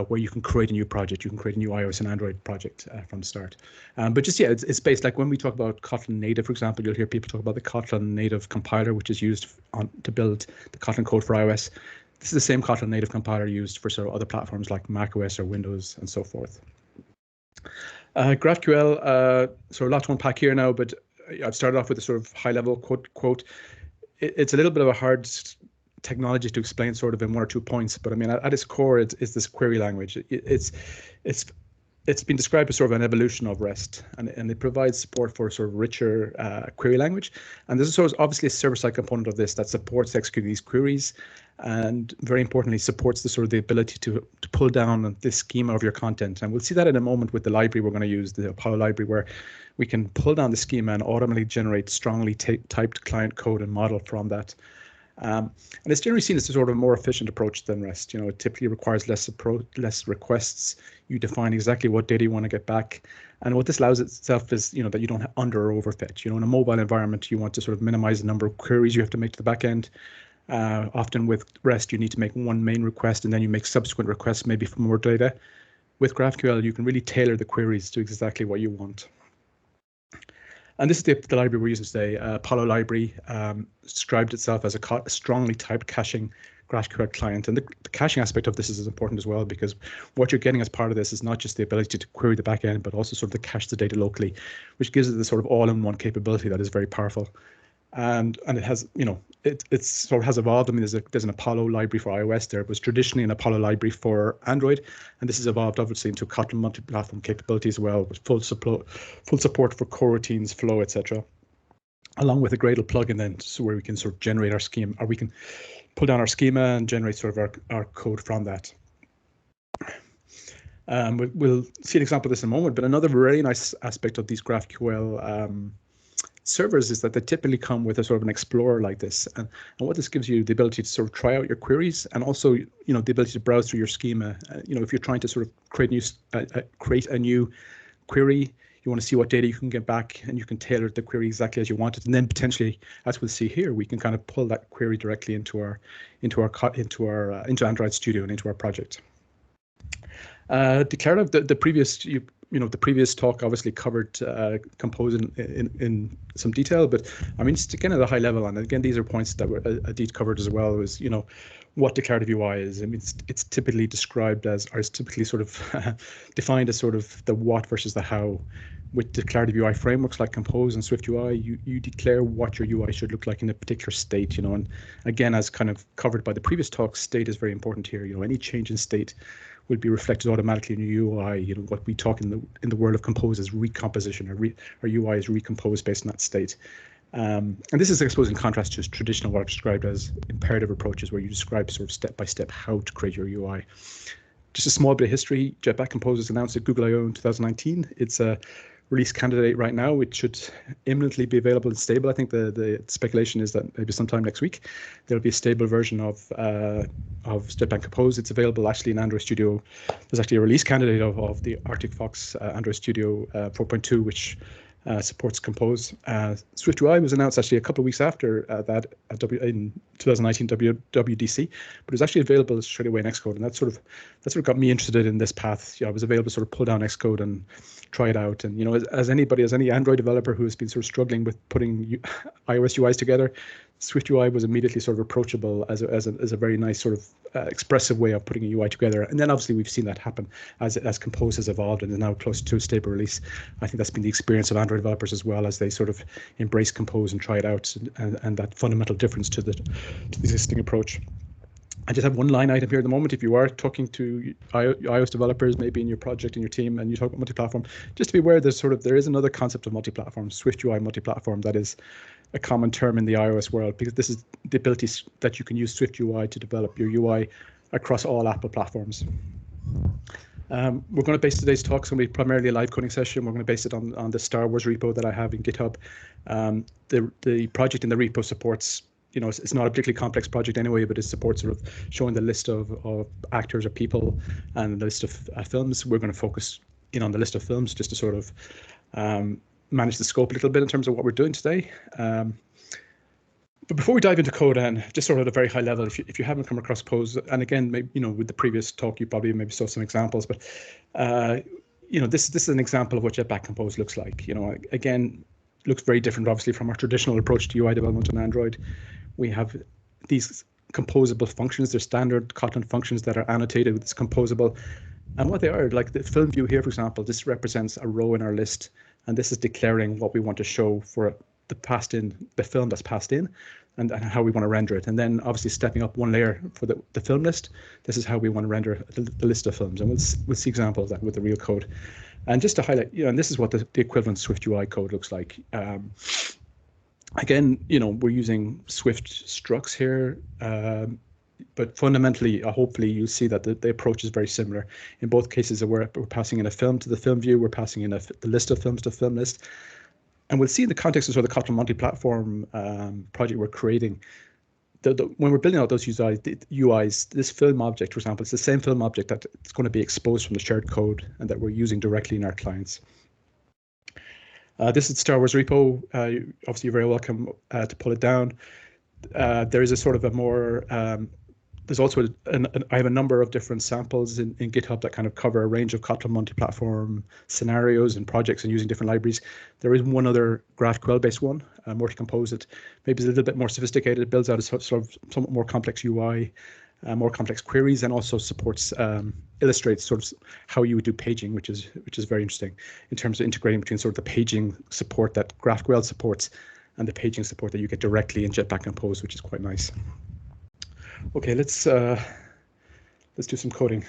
where you can create a new project. You can create a new iOS and Android project from the start. But just, yeah, it's based, like when we talk about Kotlin native, for example, you'll hear people talk about the Kotlin native compiler, which is used to build the Kotlin code for iOS. This is the same Kotlin native compiler used for sort of other platforms like macOS or Windows and so forth. GraphQL, so a lot to unpack here now, but I've started off with a sort of high-level quote. It's a little bit of a hard technology to explain sort of in 1 or 2 points, but I mean, at its core, it's this query language. It's been described as sort of an evolution of REST, and it provides support for sort of richer query language. And there's sort of obviously a server-side component of this that supports executing these queries, and very importantly, supports the sort of the ability to pull down this schema of your content. And we'll see that in a moment with the library we're going to use, the Apollo library, where we can pull down the schema and automatically generate strongly typed client code and model from that. And it's generally seen as a sort of more efficient approach than REST. You know, it typically requires less requests. You define exactly what data you want to get back. And what this allows itself is, you know, that you don't under or overfetch. You know, in a mobile environment, you want to sort of minimize the number of queries you have to make to the back end. Often with REST, you need to make one main request and then you make subsequent requests maybe for more data. With GraphQL, you can really tailor the queries to exactly what you want. And this is the library we're using today. Apollo library described itself as a strongly typed caching GraphQL client. And the caching aspect of this is important as well, because what you're getting as part of this is not just the ability to query the backend, but also sort of to cache the data locally, which gives it the sort of all-in-one capability that is very powerful. And it has, you know, it sort of has evolved. I mean, there's an Apollo library for iOS. There was traditionally an Apollo library for Android, and this has evolved obviously into Kotlin Multiplatform capability as well, with full support for coroutines, flow, etc. Along with a Gradle plugin then, so where we can sort of generate our schema, or we can pull down our schema and generate sort of our code from that. We'll see an example of this in a moment, but another very nice aspect of these GraphQL servers is that they typically come with a sort of an explorer like this, and what this gives you the ability to sort of try out your queries, and also, you know, the ability to browse through your schema. You know, if you're trying to sort of create a new query, you want to see what data you can get back, and you can tailor the query exactly as you want it, and then potentially, as we'll see here, we can kind of pull that query directly into Android Studio and into our project. Declarative, the previous talk obviously covered Compose in some detail, but I mean, just again at a high level, and again, these are points that Adit covered as well, was, you know, what declarative UI is. I mean, it's typically described as, or it's typically sort of defined as sort of the what versus the how. With declarative UI frameworks like Compose and SwiftUI, you declare what your UI should look like in a particular state, you know, and again, as kind of covered by the previous talk, state is very important here. You know, any change in state will be reflected automatically in your UI. You know, what we talk in the world of Compose is recomposition, or UI is recomposed based on that state. And this is, I suppose, in contrast to traditional what I've described as imperative approaches, where you describe sort of step by step how to create your UI. Just a small bit of history. Jetpack Compose was announced at Google I/O in 2019. It's a release candidate right now. It should imminently be available and stable. I think the speculation is that maybe sometime next week there'll be a stable version of Jetpack Compose. It's available actually in Android Studio. There's actually a release candidate of the Arctic Fox Android Studio 4.2, which supports Compose. SwiftUI was announced actually a couple of weeks after that in 2019 WWDC, but it was actually available straight away in Xcode, and that sort of got me interested in this path. You know, I was available to sort of pull down Xcode and try it out. And, you know, as any Android developer who has been sort of struggling with putting iOS UIs together, SwiftUI was immediately sort of approachable as a very nice sort of expressive way of putting a UI together. And then obviously we've seen that happen as Compose has evolved and is now close to a stable release. I think that's been the experience of Android developers as well, as they sort of embrace Compose and try it out, and that fundamental difference to the existing approach. I just have one line item here at the moment. If you are talking to iOS developers, maybe in your project, in your team, and you talk about multi-platform, just to be aware there is another concept of multi-platform, SwiftUI multi-platform, that is a common term in the iOS world, because this is the ability that you can use SwiftUI to develop your UI across all Apple platforms. We're going to base today's talk, it's going to be primarily a live coding session. We're going to base it on the Star Wars repo that I have in GitHub. The project in the repo supports, you know, it's not a particularly complex project anyway, but it supports sort of showing the list of actors or people and the list of films. We're going to focus in on the list of films just to sort of manage the scope a little bit in terms of what we're doing today. But before we dive into code, and just sort of at a very high level, if you haven't come across Compose, and again, maybe, you know, with the previous talk, you probably maybe saw some examples, but you know, this is an example of what Jetpack Compose looks like. You know, again, looks very different, obviously, from our traditional approach to UI development on Android. We have these composable functions. They're standard Kotlin functions that are annotated with this composable. And what they are, like the film view here, for example, this represents a row in our list, and this is declaring what we want to show for the film that's passed in, and how we want to render it. And then obviously stepping up one layer for the film list, this is how we want to render the list of films. And we'll see examples of that with the real code. And just to highlight, you know, and this is what the equivalent SwiftUI code looks like. Again, you know, we're using Swift structs here, but fundamentally, hopefully you'll see that the approach is very similar. In both cases, we're passing in a film to the film view, we're passing in the list of films to film list. And we'll see in the context of sort of the Kotlin Multiplatform project we're creating, when we're building out those UIs, this film object, for example, it's the same film object that it's going to be exposed from the shared code and that we're using directly in our clients. This is Star Wars repo. Obviously, you're very welcome to pull it down. There is a sort of a more, there's also, I have a number of different samples in GitHub that kind of cover a range of Kotlin multi-platform scenarios and projects and using different libraries. There is one other GraphQL based one, Multi-Compose. Maybe it's a little bit more sophisticated. It builds out a sort of somewhat more complex UI, more complex queries, and also supports, illustrates sort of how you would do paging, which is very interesting in terms of integrating between sort of the paging support that GraphQL supports and the paging support that you get directly in Jetpack Compose, which is quite nice. Okay, let's do some coding.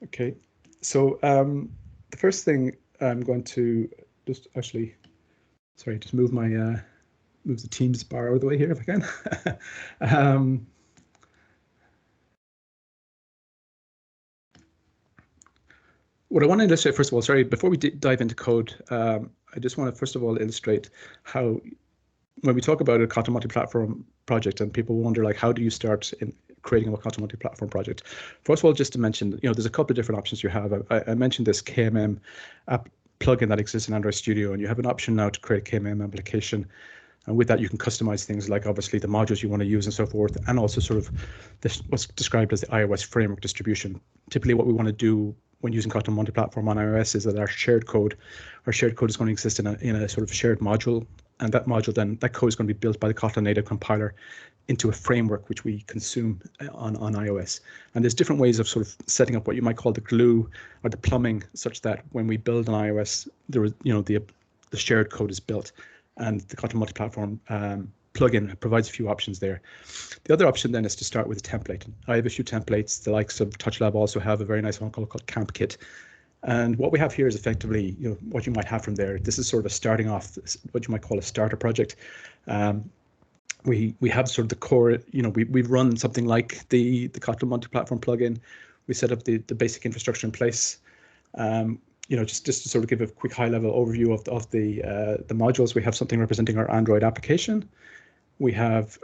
Okay, so the first thing I'm going to just actually, sorry, just move my move the Teams bar out of the way here if I can. What I want to illustrate, first of all, sorry, before we dive into code, I just want to first of all illustrate how, when we talk about a Kotlin multi-platform project and people wonder, like, how do you start in creating a Kotlin multi-platform project? First of all, just to mention, you know, there's a couple of different options you have. I mentioned this KMM app plugin that exists in Android Studio, and you have an option now to create a KMM application. And with that, you can customize things like obviously the modules you want to use and so forth, and also sort of this, what's described as the iOS framework distribution. Typically, what we want to do when using Kotlin multi-platform on iOS is that our shared code is going to exist in a sort of shared module, and that module then, that code is going to be built by the Kotlin native compiler into a framework which we consume on iOS. And there's different ways of sort of setting up what you might call the glue or the plumbing, such that when we build an iOS, there is, you know, the shared code is built, and the Kotlin multi-platform plugin provides a few options there. The other option then is to start with a template. I have a few templates. The likes of TouchLab also have a very nice one called Camp Kit. And what we have here is effectively, you know, what you might have from there. This is sort of a starting off, what you might call a starter project. We have sort of the core, you know, we've run something like the Kotlin multi-platform plugin. We set up the basic infrastructure in place. You know, just to sort of give a quick high-level overview of the modules, we have something representing our Android application. We have,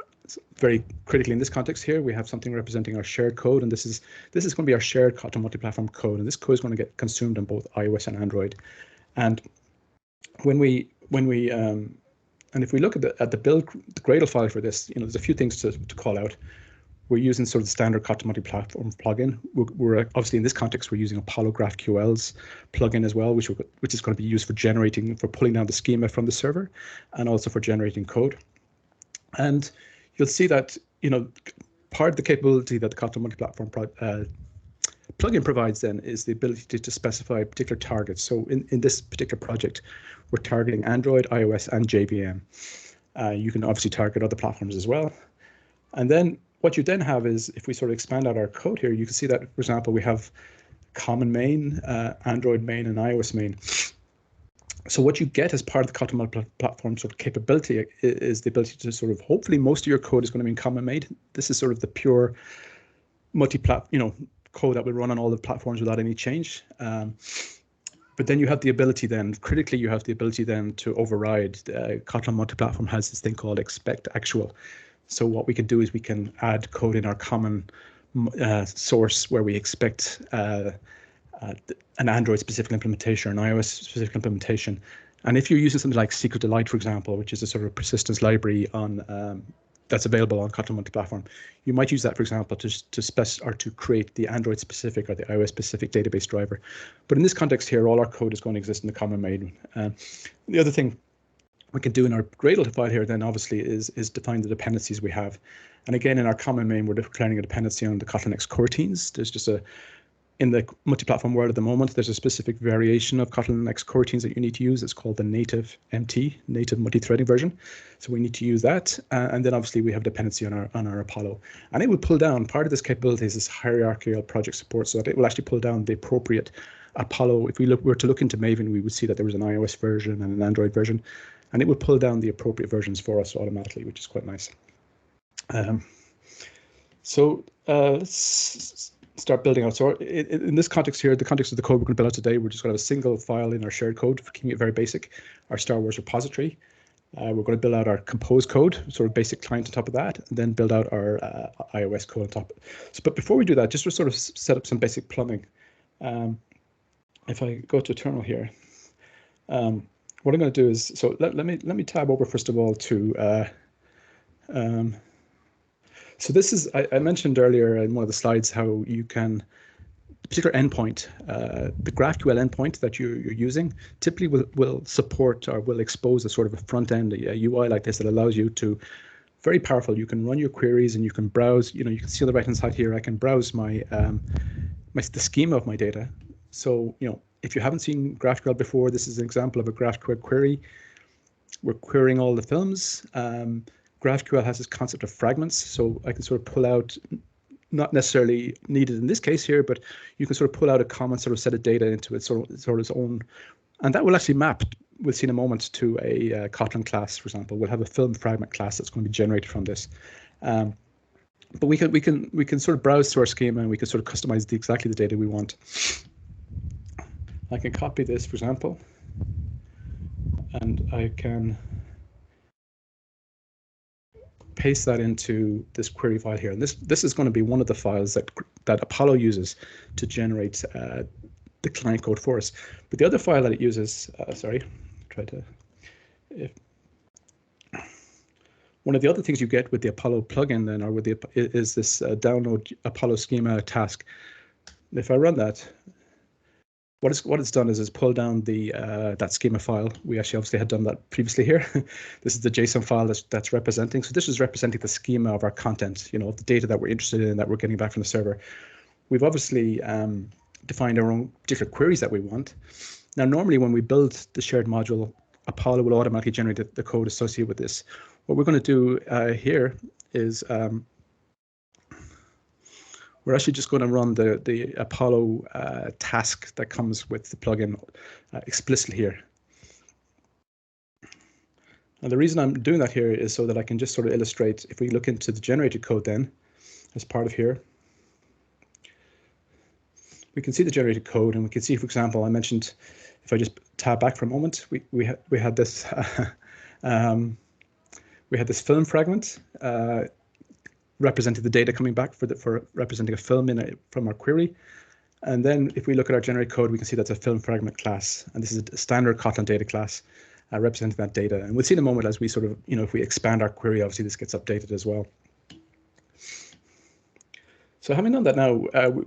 very critically in this context here, we have something representing our shared code, and this is going to be our shared Kotlin multi-platform code, and this code is going to get consumed on both iOS and Android. And and if we look at the build, the Gradle file for this, you know, there's a few things to call out. We're using sort of the standard Kotlin multi-platform plugin. We're obviously in this context, we're using Apollo GraphQL's plugin as well, which is going to be used for pulling down the schema from the server, and also for generating code. And you'll see that, you know, part of the capability that the Kotlin multi-platform plugin provides then is the ability to specify particular targets. So in this particular project, we're targeting Android, iOS, and JVM. You can obviously target other platforms as well. And then what you then have is, if we sort of expand out our code here, you can see that, for example, we have common main, Android main, and iOS main. So what you get as part of the Kotlin multi-platform sort of capability is the ability to sort of, hopefully most of your code is going to be in common main. This is sort of the pure multi-plat, you know, code that will run on all the platforms without any change. But then you have the ability then, critically, you have the ability then to override. Kotlin multi-platform has this thing called expect actual. So what we can do is we can add code in our common source where we expect an Android specific implementation or an iOS specific implementation, And if you're using something like SQLite, for example, which is a sort of persistence library on that's available on Kotlin Multiplatform, you might use that, for example, to create the Android specific or the iOS specific database driver. But in this context here, all our code is going to exist in the common main. The other thing we can do in our Gradle file here then obviously is define the dependencies we have. And again, in our common main, we're declaring a dependency on the Kotlin X coroutines. There's just in the multi-platform world at the moment, there's a specific variation of Kotlin X coroutines that you need to use. It's called the native MT, native multi-threading version. So we need to use that. And then obviously we have dependency on our Apollo. And it will pull down, part of this capability is this hierarchical project support, so that it will actually pull down the appropriate Apollo. If we were to look into Maven, we would see that there was an iOS version and an Android version, and it would pull down the appropriate versions for us automatically, which is quite nice. Let's start building out. So in this context here, the context of the code we're going to build out today, we're just going to have a single file in our shared code, keeping it very basic, our Star Wars repository. We're going to build out our Compose code, sort of basic client on top of that, and then build out our iOS code on top. So, but before we do that, just to sort of set up some basic plumbing. If I go to terminal here, what I'm going to do is, so let me tab over first of all to so this is, I mentioned earlier in one of the slides how you can, the particular endpoint, the GraphQL endpoint that you're using typically will support or will expose a sort of a front end, a UI like this that allows you to, very powerful, you can run your queries and you can browse, you can see on the right hand side here, I can browse the schema of my data. So, if you haven't seen GraphQL before, this is an example of a GraphQL query. We're querying all the films. GraphQL has this concept of fragments, so I can sort of pull out, not necessarily needed in this case here, but you can sort of pull out a common sort of set of data into its sort of its own, and that will actually map, we'll see in a moment, to a Kotlin class, for example. We'll have a film fragment class that's going to be generated from this. But we can sort of browse through our schema and we can sort of customize exactly the data we want. I can copy this, for example, and I can paste that into this query file here. And this is going to be one of the files that Apollo uses to generate the client code for us. But the other file that it uses, one of the other things you get with the Apollo plugin then, or with is this download Apollo schema task. If I run that, what it's done is it's pulled down the that schema file. We actually obviously had done that previously here. This is the JSON file that's representing. So this is representing the schema of our content, the data that we're interested in, that we're getting back from the server. We've obviously defined our own particular queries that we want. Now, normally when we build the shared module, Apollo will automatically generate the code associated with this. What we're going to do here is we're actually just going to run the Apollo task that comes with the plugin explicitly here. And the reason I'm doing that here is so that I can just sort of illustrate, if we look into the generated code then, as part of here, we can see the generated code, and we can see, for example, I mentioned, if I just tab back for a moment, we had this we had this film fragment representing the data coming back for representing a film from our query. And then if we look at our generate code, we can see that's a film fragment class. And this is a standard Kotlin data class representing that data. And we'll see in a moment as we sort of, if we expand our query, obviously this gets updated as well. So having done that now,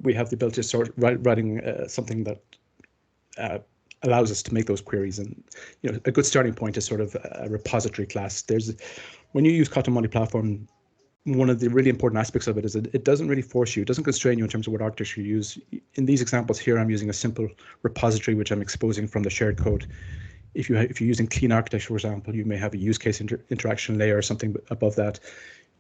we have the ability to start writing something that allows us to make those queries. And a good starting point is sort of a repository class. When you use Kotlin Multiplatform, one of the really important aspects of it is that it doesn't really force you, it doesn't constrain you in terms of what architecture you use. In these examples here, I'm using a simple repository, which I'm exposing from the shared code. If you're using clean architecture, for example, you may have a use case interaction layer or something above that.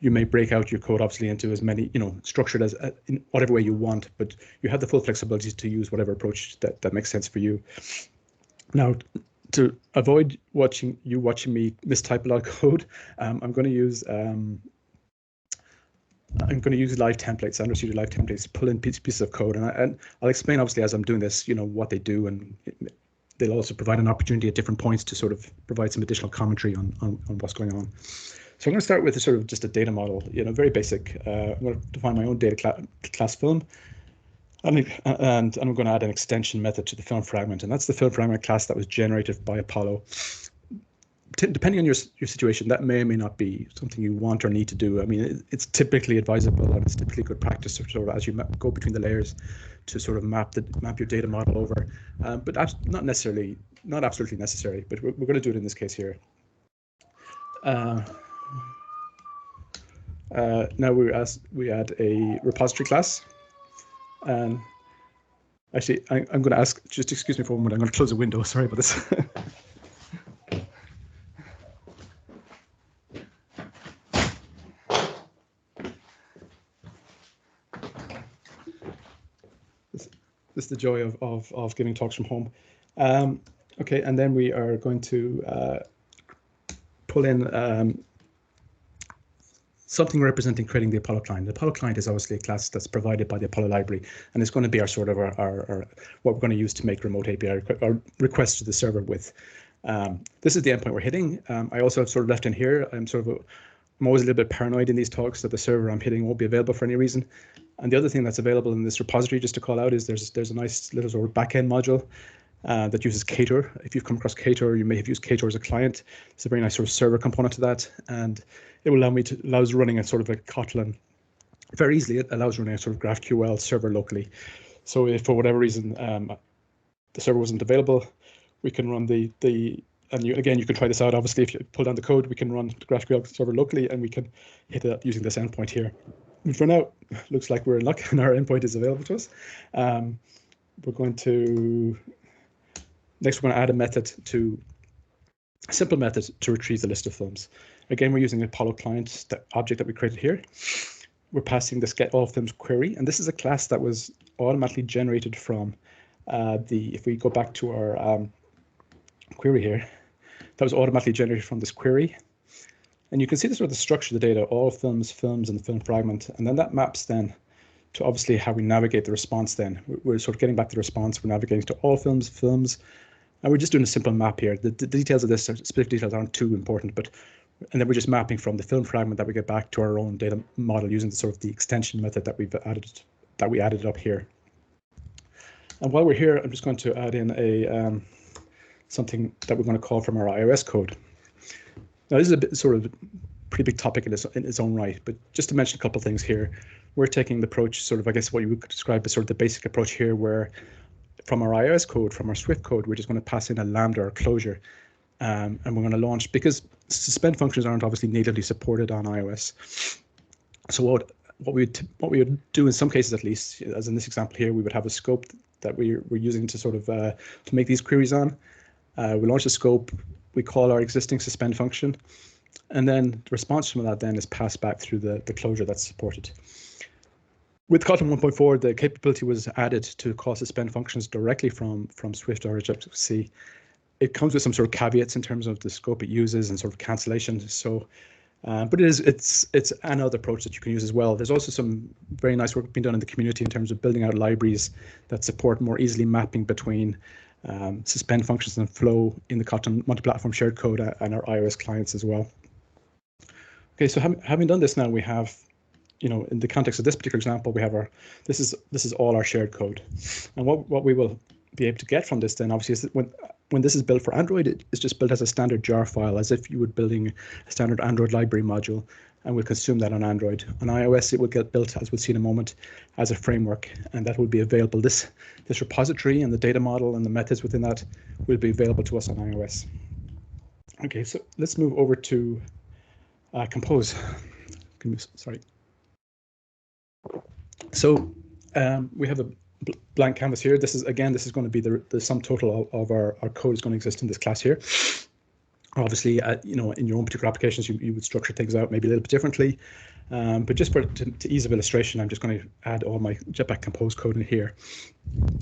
You may break out your code obviously into as many, structured as in whatever way you want, but you have the full flexibility to use whatever approach that makes sense for you. Now, to avoid watching me mistype a lot of code, I'm going to use live templates, Android Studio live templates, to pull in pieces of code, and I'll explain obviously as I'm doing this, what they do, and they'll also provide an opportunity at different points to sort of provide some additional commentary on what's going on. So I'm going to start with a sort of just a data model, very basic. I'm going to define my own data class film. And I'm going to add an extension method to the film fragment, and that's the film fragment class that was generated by Apollo. Depending on your situation, that may or may not be something you want or need to do. I mean, it's typically advisable, and it's typically good practice to sort of, as you go between the layers, to sort of map your data model over, but not absolutely necessary. But we're going to do it in this case here. Now we add a repository class, and actually I'm going to ask, just excuse me for a moment. I'm going to close the window. Sorry about this. This is the joy of giving talks from home. Okay, and then we are going to pull in something representing creating the Apollo client. The Apollo client is obviously a class that's provided by the Apollo library, and it's going to be our sort of our what we're going to use to make remote API requests to the server with. This is the endpoint we're hitting. I also have sort of left in here. I'm always a little bit paranoid in these talks that the server I'm hitting won't be available for any reason. And the other thing that's available in this repository, just to call out, is there's a nice little sort of backend module that uses Cater. If you've come across Cater, you may have used Cater as a client. It's a very nice sort of server component to that, and it will allows running a sort of a Kotlin very easily. It allows running a sort of GraphQL server locally. So if for whatever reason the server wasn't available, we can run and you can try this out. Obviously, if you pull down the code, we can run the GraphQL server locally, and we can hit it using this endpoint here. And for now, looks like we're in luck, and our endpoint is available to us. We're going to add a simple method to retrieve the list of films. Again, we're using Apollo client, the object that we created here. We're passing this get all films query, and this is a class that was automatically generated from if we go back to our query here, that was automatically generated from this query. And you can see the sort of the structure of the data, all films, and the film fragment. And then that maps then to obviously how we navigate the response then. We're sort of getting back to the response. We're navigating to all films, and we're just doing a simple map here. The details of this, specific details aren't too important, and then we're just mapping from the film fragment that we get back to our own data model using the sort of the extension method that we added up here. And while we're here, I'm just going to add in something that we're going to call from our iOS code. Now, this is a bit sort of pretty big topic in its own right, but just to mention a couple of things here, we're taking the approach, sort of, I guess, what you would describe as sort of the basic approach here, where from our iOS code, from our Swift code, we're just going to pass in a Lambda or closure, and we're going to launch, because suspend functions aren't obviously natively supported on iOS. So what we would do in some cases, at least, as in this example here, we would have a scope that we're using to sort of to make these queries on. We launch the scope, we call our existing suspend function, and then the response from that then is passed back through the closure that's supported. With Kotlin 1.4, the capability was added to call suspend functions directly from Swift or Objective-C. It comes with some sort of caveats in terms of the scope it uses and sort of cancellation. So, but it's another approach that you can use as well. There's also some very nice work being done in the community in terms of building out libraries that support more easily mapping between suspend functions and flow in the Kotlin Multiplatform shared code and our iOS clients as well. Okay, so having done this now, we have, in the context of this particular example, we have this is all our shared code, and what we will be able to get from this then obviously is that when this is built for Android, it's just built as a standard jar file, as if you would building a standard Android library module, and we'll consume that on Android. On iOS, it will get built, as we'll see in a moment, as a framework, and that will be available. This repository and the data model and the methods within that will be available to us on iOS. Okay, so let's move over to Compose. Sorry. So we have a blank canvas here. This is going to be the sum total of our code is going to exist in this class here. Obviously, in your own particular applications, you would structure things out maybe a little bit differently. But just to ease of illustration, I'm just going to add all my Jetpack Compose code in here.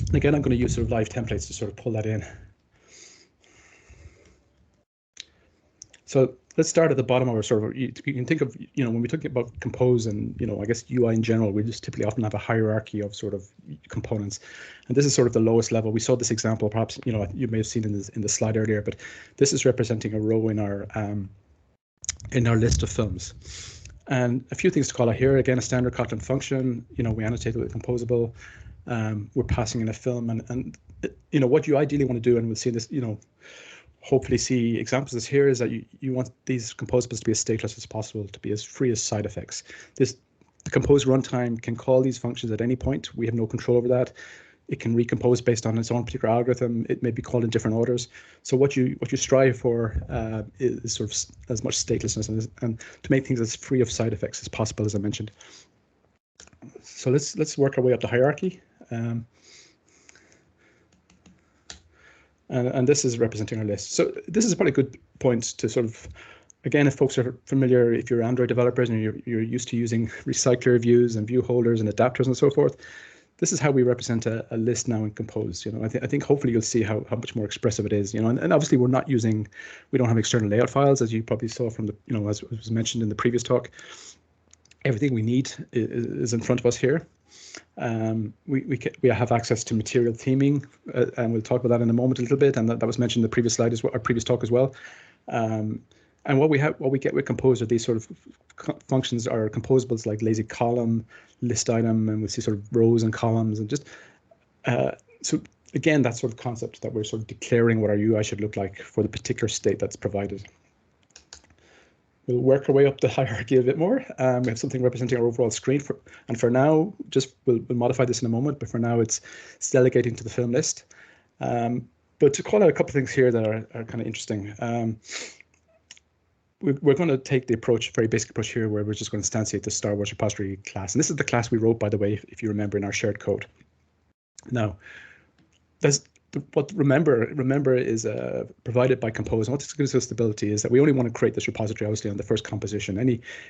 And again, I'm going to use sort of live templates to sort of pull that in. So let's start at the bottom of our server. You can think of, when we're talking about Compose and, I guess UI in general, we just typically often have a hierarchy of sort of components. And this is sort of the lowest level. We saw this example, perhaps, you may have seen in the slide earlier, but this is representing a row in our list of films. And a few things to call out here. Again, a standard Kotlin function, we annotate it with composable. we're passing in a film, and you know, what you ideally want to do, and we'll see this, you know, hopefully see examples of this here, is that you want these composables to be as stateless as possible, to be as free as side effects. The compose runtime can call these functions at any point. We have no control over that. It can recompose based on its own particular algorithm. It may be called in different orders. So what you strive for is sort of as much statelessness and to make things as free of side effects as possible, as I mentioned. So let's work our way up the hierarchy. And this is representing our list. So this is probably a good point to sort of, again, if folks are familiar, if you're Android developers and you're used to using recycler views and view holders and adapters and so forth, this is how we represent a list now in Compose. You know, I think hopefully you'll see how much more expressive it is. You know, and obviously we don't have external layout files, as you probably saw from the, you know, as was mentioned in the previous talk. Everything we need is in front of us here. We have access to material theming, and we'll talk about that in a moment a little bit. And that was mentioned in the previous slide as well, our previous talk as well. And what we get with Compose are these sort of functions are composables like lazy column, list item, and we see sort of rows and columns, and just so again, that sort of concept that we're sort of declaring what our UI should look like for the particular state that's provided. We'll work our way up the hierarchy a bit more. We have something representing our overall screen, and for now, we'll modify this in a moment, but for now it's delegating to the film list. But to call out a couple of things here that are kind of interesting. We're going to take the approach, very basic approach here, where we're just going to instantiate the Star Wars repository class. And this is the class we wrote, by the way, if you remember, in our shared code. Now, remember is provided by Compose. And what this gives us stability is that we only want to create this repository, obviously, on the first composition.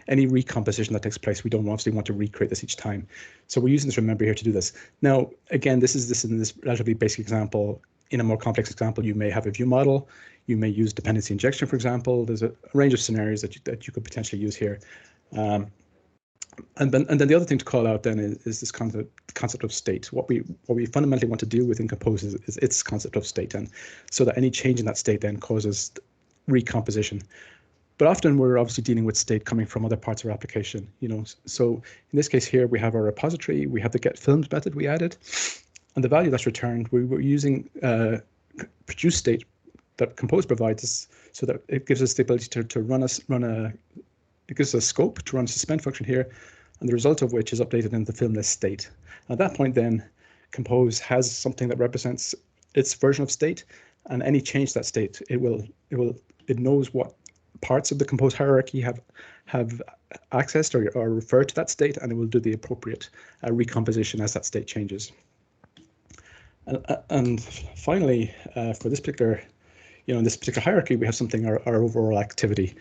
Any recomposition that takes place, we don't obviously want to recreate this each time. So we're using this remember here to do this. Now, again, this is in this relatively basic example. In a more complex example, you may have a view model. You may use dependency injection, for example. There's a range of scenarios that you could potentially use here. And then the other thing to call out then is this concept of state. What we fundamentally want to deal with in Compose is its concept of state, and so that any change in that state then causes recomposition. But often we're obviously dealing with state coming from other parts of our application. You know, so in this case here we have our repository. We have the get filmed method we added. And the value that's returned, we were using produce state that Compose provides us, so that it gives us the ability to it gives us a scope to run a suspend function here, and the result of which is updated in the film list state. At that point, then Compose has something that represents its version of state, and any change to that state, it knows what parts of the Compose hierarchy have accessed or referred to that state, and it will do the appropriate recomposition as that state changes. And finally, for this particular, in this particular hierarchy, we have something, our overall activity.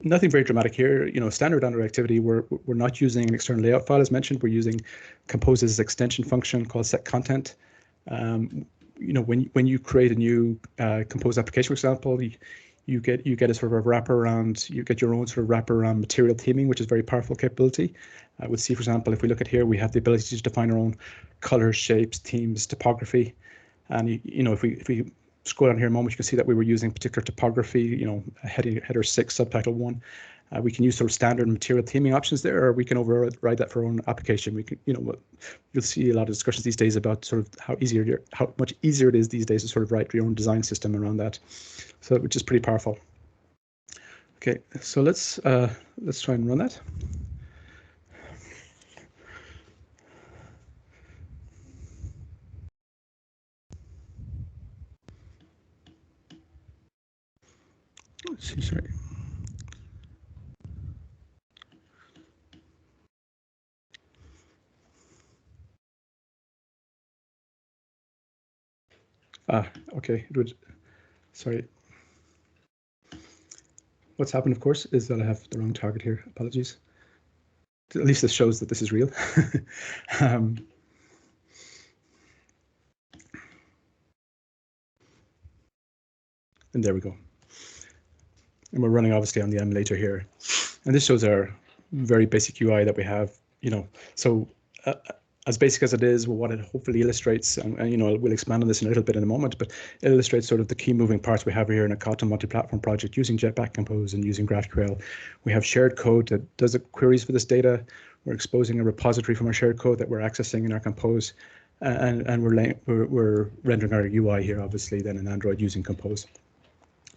Nothing very dramatic here. Standard Android activity, we're not using an external layout file as mentioned. We're using Compose's extension function called setContent. When you create a new Compose application, for example, you get a sort of a wraparound. You get your own sort of wraparound material theming, which is a very powerful capability. We'll see, for example, if we look at here, we have the ability to define our own colors, shapes, themes, topography. And if we scroll down here a moment, you can see that we were using particular topography. Header 6, subtitle 1. We can use sort of standard material theming options there, or we can override that for our own application. We can, you'll see a lot of discussions these days about sort of how much easier it is these days to sort of write your own design system around that. So, which is pretty powerful. Okay, so let's try and run that. Let's see, sorry. Okay, it would, sorry. What's happened, of course, is that I have the wrong target here. Apologies. At least this shows that this is real. And there we go. And we're running obviously on the emulator here. And this shows our very basic UI that we have, So as basic as it is, what it hopefully illustrates, and we'll expand on this in a little bit in a moment, but it illustrates sort of the key moving parts we have here in a Kotlin Multiplatform project using Jetpack Compose and using GraphQL. We have shared code that does the queries for this data. We're exposing a repository from our shared code that we're accessing in our Compose, and we're rendering our UI here, obviously, then in Android using Compose.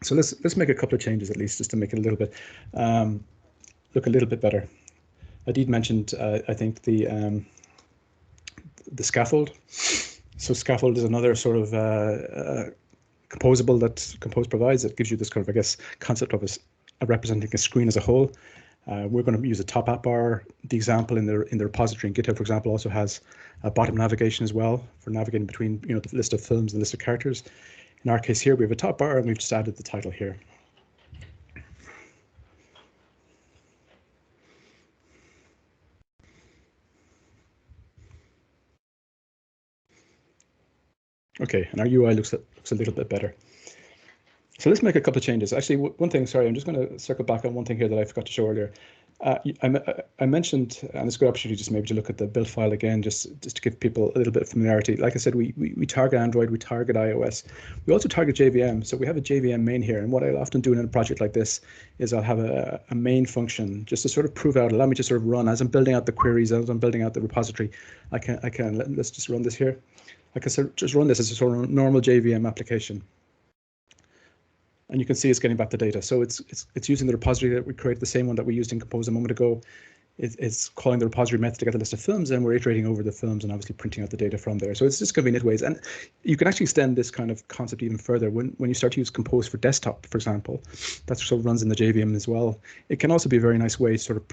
So let's make a couple of changes at least, just to make it a little bit look a little bit better. Adit mentioned, I think, the scaffold. So scaffold is another sort of composable that Compose provides that gives you this kind of, I guess, concept of representing a screen as a whole. We're going to use a top app bar. The example in the repository in GitHub, for example, also has a bottom navigation as well for navigating between the list of films and the list of characters. In our case here, we have a top bar and we've just added the title here. Okay, and our UI looks a little bit better. So let's make a couple of changes. Actually, one thing, sorry, I'm just going to circle back on one thing here that I forgot to show earlier. I mentioned, and it's a good opportunity just maybe to look at the build file again, just to give people a little bit of familiarity. Like I said, we target Android, we target iOS. We also target JVM. So we have a JVM main here. And what I'll often do in a project like this is I'll have a main function just to sort of prove out, allow me to sort of run as I'm building out the queries, as I'm building out the repository. Let's just run this here. I can just run this as a sort of normal JVM application. And you can see it's getting back the data. So it's using the repository that we created, the same one that we used in Compose a moment ago. It's calling the repository method to get the list of films, and we're iterating over the films and obviously printing out the data from there. So it's just convenient ways. And you can actually extend this kind of concept even further when you start to use Compose for desktop, for example. That sort of runs in the JVM as well. It can also be a very nice way sort of,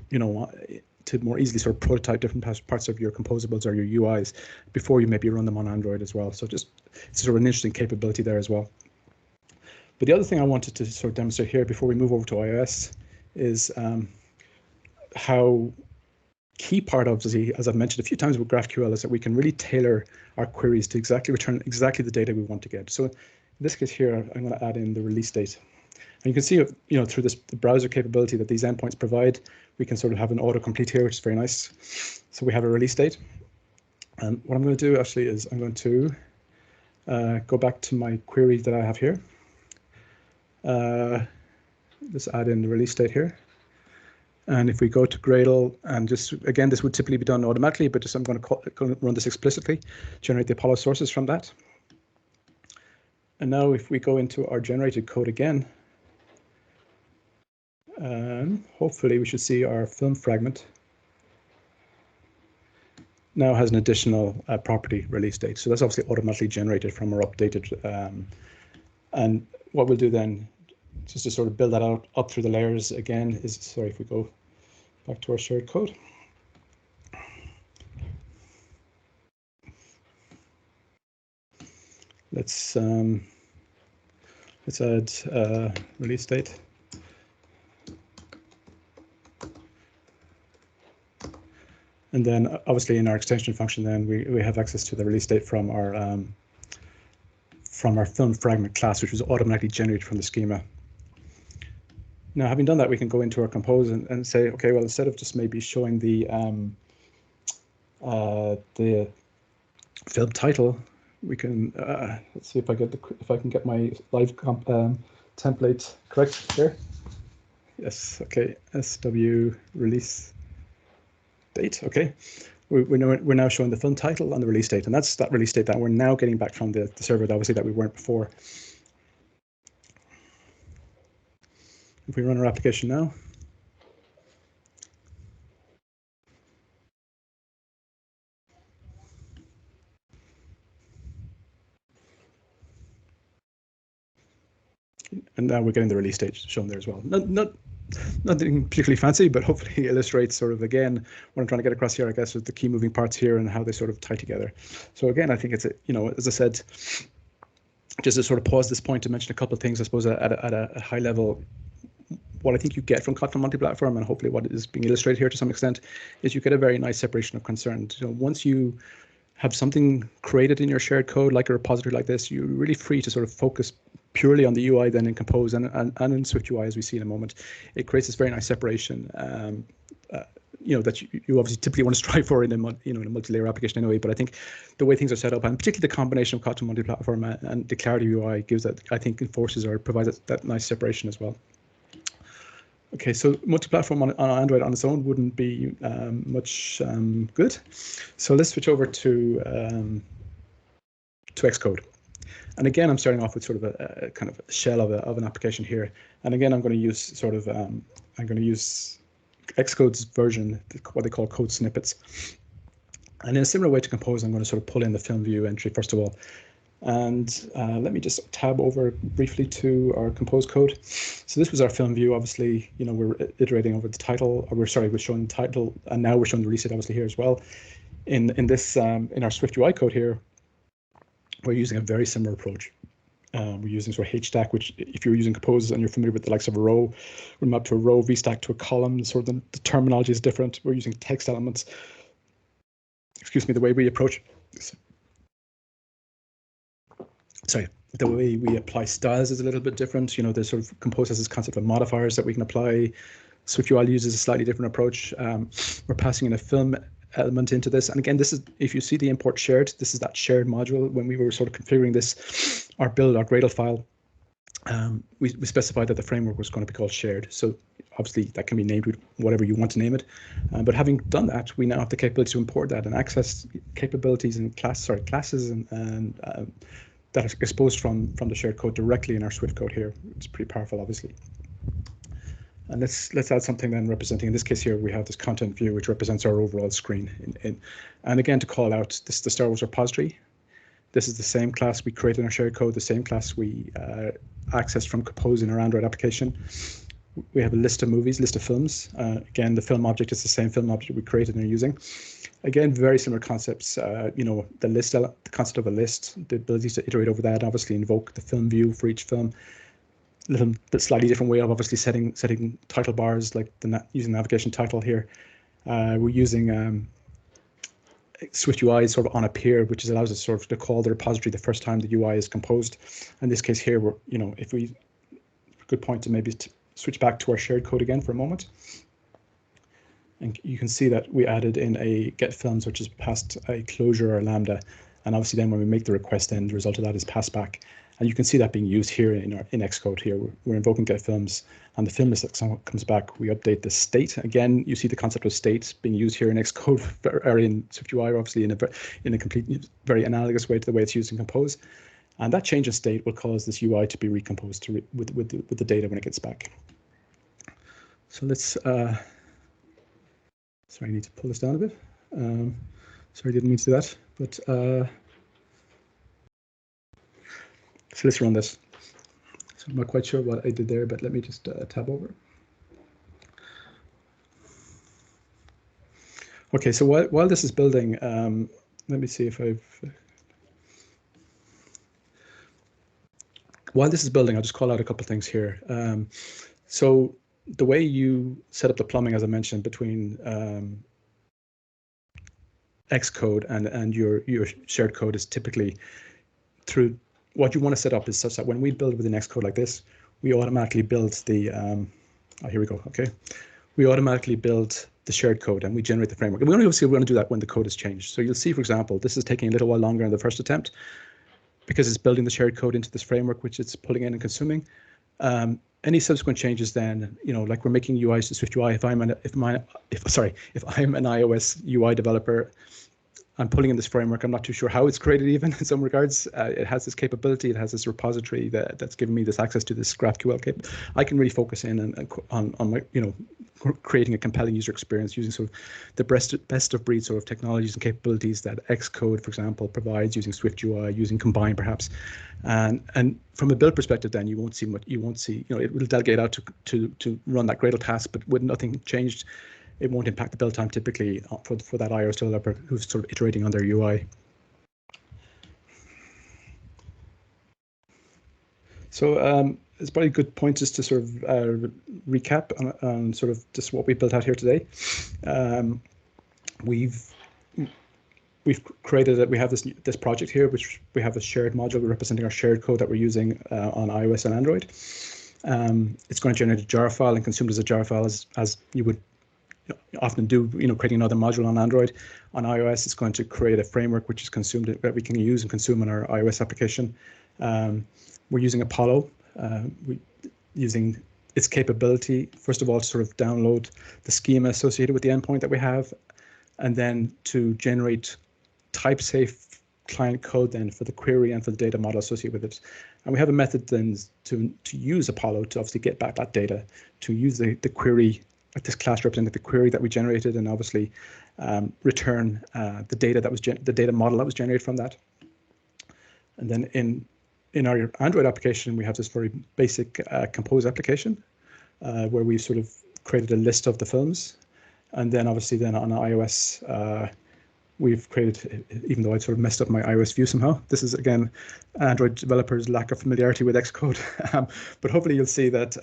to more easily sort of prototype different parts of your composables or your UIs before you maybe run them on Android as well. So it's sort of an interesting capability there as well. But the other thing I wanted to sort of demonstrate here before we move over to iOS is how key part of, as I've mentioned a few times with GraphQL, is that we can really tailor our queries to return exactly the data we want to get. So in this case here, I'm going to add in the release date. And you can see, through the browser capability that these endpoints provide, we can sort of have an autocomplete here, which is very nice. So we have a release date. And what I'm going to do actually is I'm going to go back to my query that I have here. Just add in the release date here. And if we go to Gradle, and just, again, this would typically be done automatically, but just I'm going to run this explicitly, generate the Apollo sources from that. And now if we go into our generated code again, hopefully we should see our film fragment now has an additional property release date. So that's obviously automatically generated from our updated. And what we'll do then, just to sort of build that out up through the layers again, is, sorry, if we go back to our shared code. Let's add release date. And then obviously in our extension function, then we have access to the release date from our film fragment class, which was automatically generated from the schema. Now, having done that, we can go into our Compose and say, okay, well, instead of just maybe showing the film title, we can let's see if I can get my live template correct here. Yes, okay, SW release date. Okay, we're now showing the film title and the release date, and that's that release date that we're now getting back from the server, obviously, that we weren't before. If we run our application now, and now we're getting the release date shown there as well. Nothing particularly fancy, but hopefully illustrates sort of, again, what I'm trying to get across here, I guess, is the key moving parts here and how they sort of tie together. So again, I think it's, as I said, just to sort of pause this point to mention a couple of things, I suppose, at a high level. What I think you get from Kotlin Multiplatform, and hopefully what is being illustrated here to some extent, is you get a very nice separation of concerns. Once you have something created in your shared code, like a repository like this, you're really free to sort of focus purely on the UI then in Compose and in SwiftUI, as we see in a moment. It creates this very nice separation. that you obviously typically want to strive for in a multi-layer application anyway. But I think the way things are set up, and particularly the combination of Kotlin Multiplatform and declarative UI, gives that, I think, enforces or provides that nice separation as well. Okay, so multi-platform on Android on its own wouldn't be much good. So let's switch over to Xcode. And again, I'm starting off with sort of a kind of shell of an application here. And again, I'm going to use sort of I'm going to use Xcode's version, what they call code snippets. And in a similar way to Compose, I'm going to sort of pull in the film view entry first of all. And let me just tab over briefly to our Compose code. So this was our film view. Obviously, we're iterating over the title, or we're showing the title, and now we're showing the release date obviously here as well. In our SwiftUI code here, we're using a very similar approach. We're using sort of HStack, which if you're using Compose and you're familiar with the likes of a row, we're mapped to a row, VStack to a column. Sort of the terminology is different. We're using text elements. Excuse me, the way we approach. Sorry, the way we apply styles is a little bit different. There's sort of Compose has this concept of modifiers that we can apply. SwiftUI uses a slightly different approach. We're passing in a film element into this. And again, this is, if you see the import shared, this is that shared module. When we were sort of configuring this, our Gradle file, we specified that the framework was going to be called shared. So obviously that can be named with whatever you want to name it. But having done that, we now have the capability to import that and access capabilities and classes and that is exposed from the shared code directly in our Swift code here. It's pretty powerful, obviously. And let's add something then representing, in this case here, we have this content view, which represents our overall screen. And again, to call out, this is the Star Wars repository. This is the same class we created in our shared code, the same class we accessed from Compose in our Android application. We have a list of movies, list of films. Again, the film object is the same film object we created and are using. Again, very similar concepts. The list, the concept of a list, the ability to iterate over that, obviously invoke the film view for each film. A little bit slightly different way of obviously setting title bars, like using navigation title here. We're using SwiftUI sort of on appear, which allows us sort of to call the repository the first time the UI is composed. In this case here, we're good point to maybe switch back to our shared code again for a moment. And you can see that we added in a get films, which is passed a closure or a lambda. And obviously then when we make the request, then the result of that is passed back. And you can see that being used here in Xcode here. We're invoking get films, and the film list that comes back, we update the state. Again, you see the concept of state being used here in Xcode, or in SwiftUI, obviously in a complete, very analogous way to the way it's used in Compose. And that change of state will cause this UI to be recomposed with the data when it gets back. So let's, sorry, I need to pull this down a bit. Sorry, didn't mean to do that, but so let's run this. So I'm not quite sure what I did there, but let me just tab over. Okay, so while this is building, let me see if while this is building, I'll just call out a couple of things here. So the way you set up the plumbing, as I mentioned, between Xcode and your shared code is typically through what you want to set up is such that when we build within Xcode like this, we automatically build the, here we go, okay. We automatically build the shared code and we generate the framework. And we want to do that when the code is changed. So you'll see, for example, this is taking a little while longer in the first attempt because it's building the shared code into this framework, which it's pulling in and consuming. Any subsequent changes then, like we're making UIs to SwiftUI, if I'm an iOS UI developer, I'm pulling in this framework. I'm not too sure how it's created even in some regards. It has this capability. It has this repository that's giving me this access to this GraphQL. I can really focus in on my, creating a compelling user experience using sort of the best of breed sort of technologies and capabilities that Xcode, for example, provides using SwiftUI, using Combine perhaps. And from a build perspective, then you won't see much. You won't see, it will delegate out to run that Gradle task, but with nothing changed, it won't impact the build time typically for that iOS developer who's sort of iterating on their UI. So it's probably a good point just to sort of recap on sort of just what we built out here today. We've created that we have this project here, which we have a shared module representing our shared code that we're using on iOS and Android. It's going to generate a jar file and consumed as a jar file as you would often do, creating another module on Android. On iOS, it's going to create a framework which is consumed, that we can use and consume in our iOS application. We're using Apollo, using its capability, first of all, to sort of download the schema associated with the endpoint that we have, and then to generate type-safe client code then for the query and for the data model associated with it. And we have a method then to use Apollo to obviously get back that data, to use the query, this class representing the query that we generated, and obviously return the data that was the data model that was generated from that. And then in our Android application, we have this very basic Compose application where we sort of created a list of the films. And then obviously then on iOS, we've created, even though I sort of messed up my iOS view somehow, this is again, Android developers' lack of familiarity with Xcode. But hopefully you'll see that,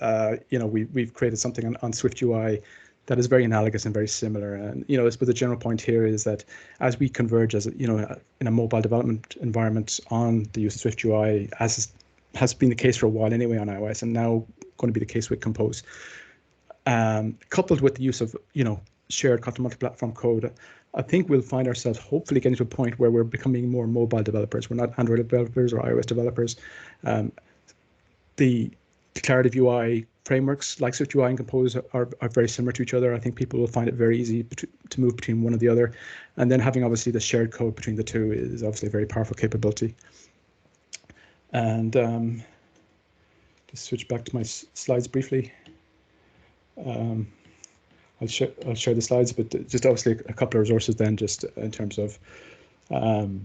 we've created something on SwiftUI that is very analogous and very similar. And, I suppose the general point here is that as we converge as, in a mobile development environment on the use of SwiftUI, as has been the case for a while anyway on iOS, and now going to be the case with Compose, coupled with the use of, shared Kotlin Multiplatform code, I think we'll find ourselves hopefully getting to a point where we're becoming more mobile developers. We're not Android developers or iOS developers. The declarative UI frameworks like SwiftUI and Compose are very similar to each other. I think people will find it very easy to move between one or the other. And then having obviously the shared code between the two is obviously a very powerful capability. And just switch back to my slides briefly. I'll share the slides, but just obviously a couple of resources then, just in terms of KMM,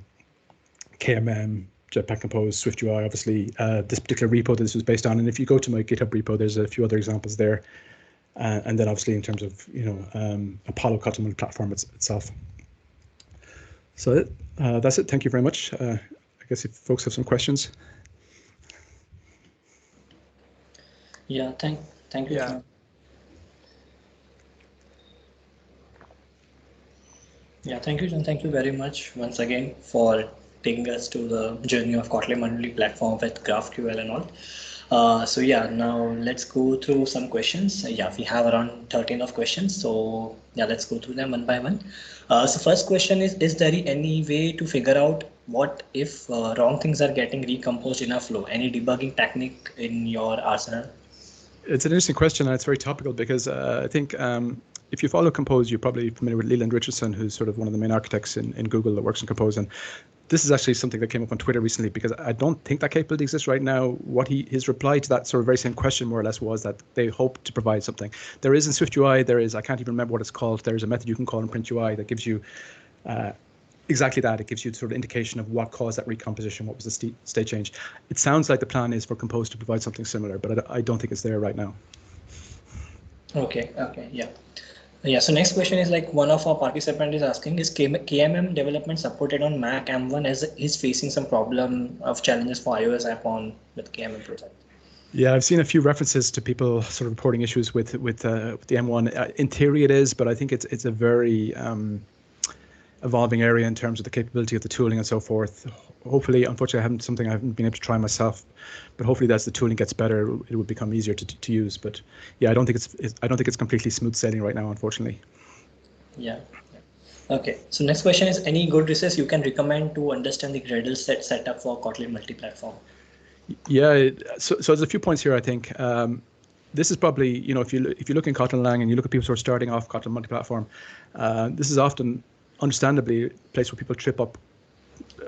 Jetpack Compose, SwiftUI, obviously this particular repo that this was based on. And if you go to my GitHub repo, there's a few other examples there. And then obviously in terms of, Apollo Kotlin Multiplatform itself. So that's it. Thank you very much. I guess if folks have some questions. Yeah, thank you. Yeah. Yeah, thank you, John. Thank you very much once again for taking us to the journey of Kotlin Multiplatform with GraphQL and all. So yeah, now let's go through some questions. Yeah, we have around 13 of questions. So yeah, let's go through them one by one. So first question is there any way to figure out what if wrong things are getting recomposed in a flow? Any debugging technique in your arsenal? It's an interesting question, and it's very topical because I think if you follow Compose, you're probably familiar with Leland Richardson, who's sort of one of the main architects in Google that works in Compose. And this is actually something that came up on Twitter recently, because I don't think that capability exists right now. What his reply to that sort of very same question, more or less, was that they hope to provide something. There is in SwiftUI, I can't even remember what it's called. There's a method you can call in printUI that gives you exactly that. It gives you sort of indication of what caused that recomposition, what was the state change. It sounds like the plan is for Compose to provide something similar, but I don't think it's there right now. Okay, yeah. Yeah, so next question is like one of our participants is asking, is KMM development supported on Mac M1 as he's facing some problem of challenges for iOS app on with KMM project? Yeah, I've seen a few references to people sort of reporting issues with the M1. In theory it is, but I think it's a very evolving area in terms of the capability of the tooling and so forth. Hopefully, unfortunately, I haven't been able to try myself, but hopefully as the tooling gets better, it would become easier to use. But yeah, I don't think it's completely smooth sailing right now, unfortunately. Yeah. Okay. So next question is, any good resource you can recommend to understand the Gradle setup for Kotlin Multiplatform? Yeah. So there's a few points here. I think this is probably, if you look in Kotlin Lang and you look at people who are starting off Kotlin Multiplatform, this is often, understandably, a place where people trip up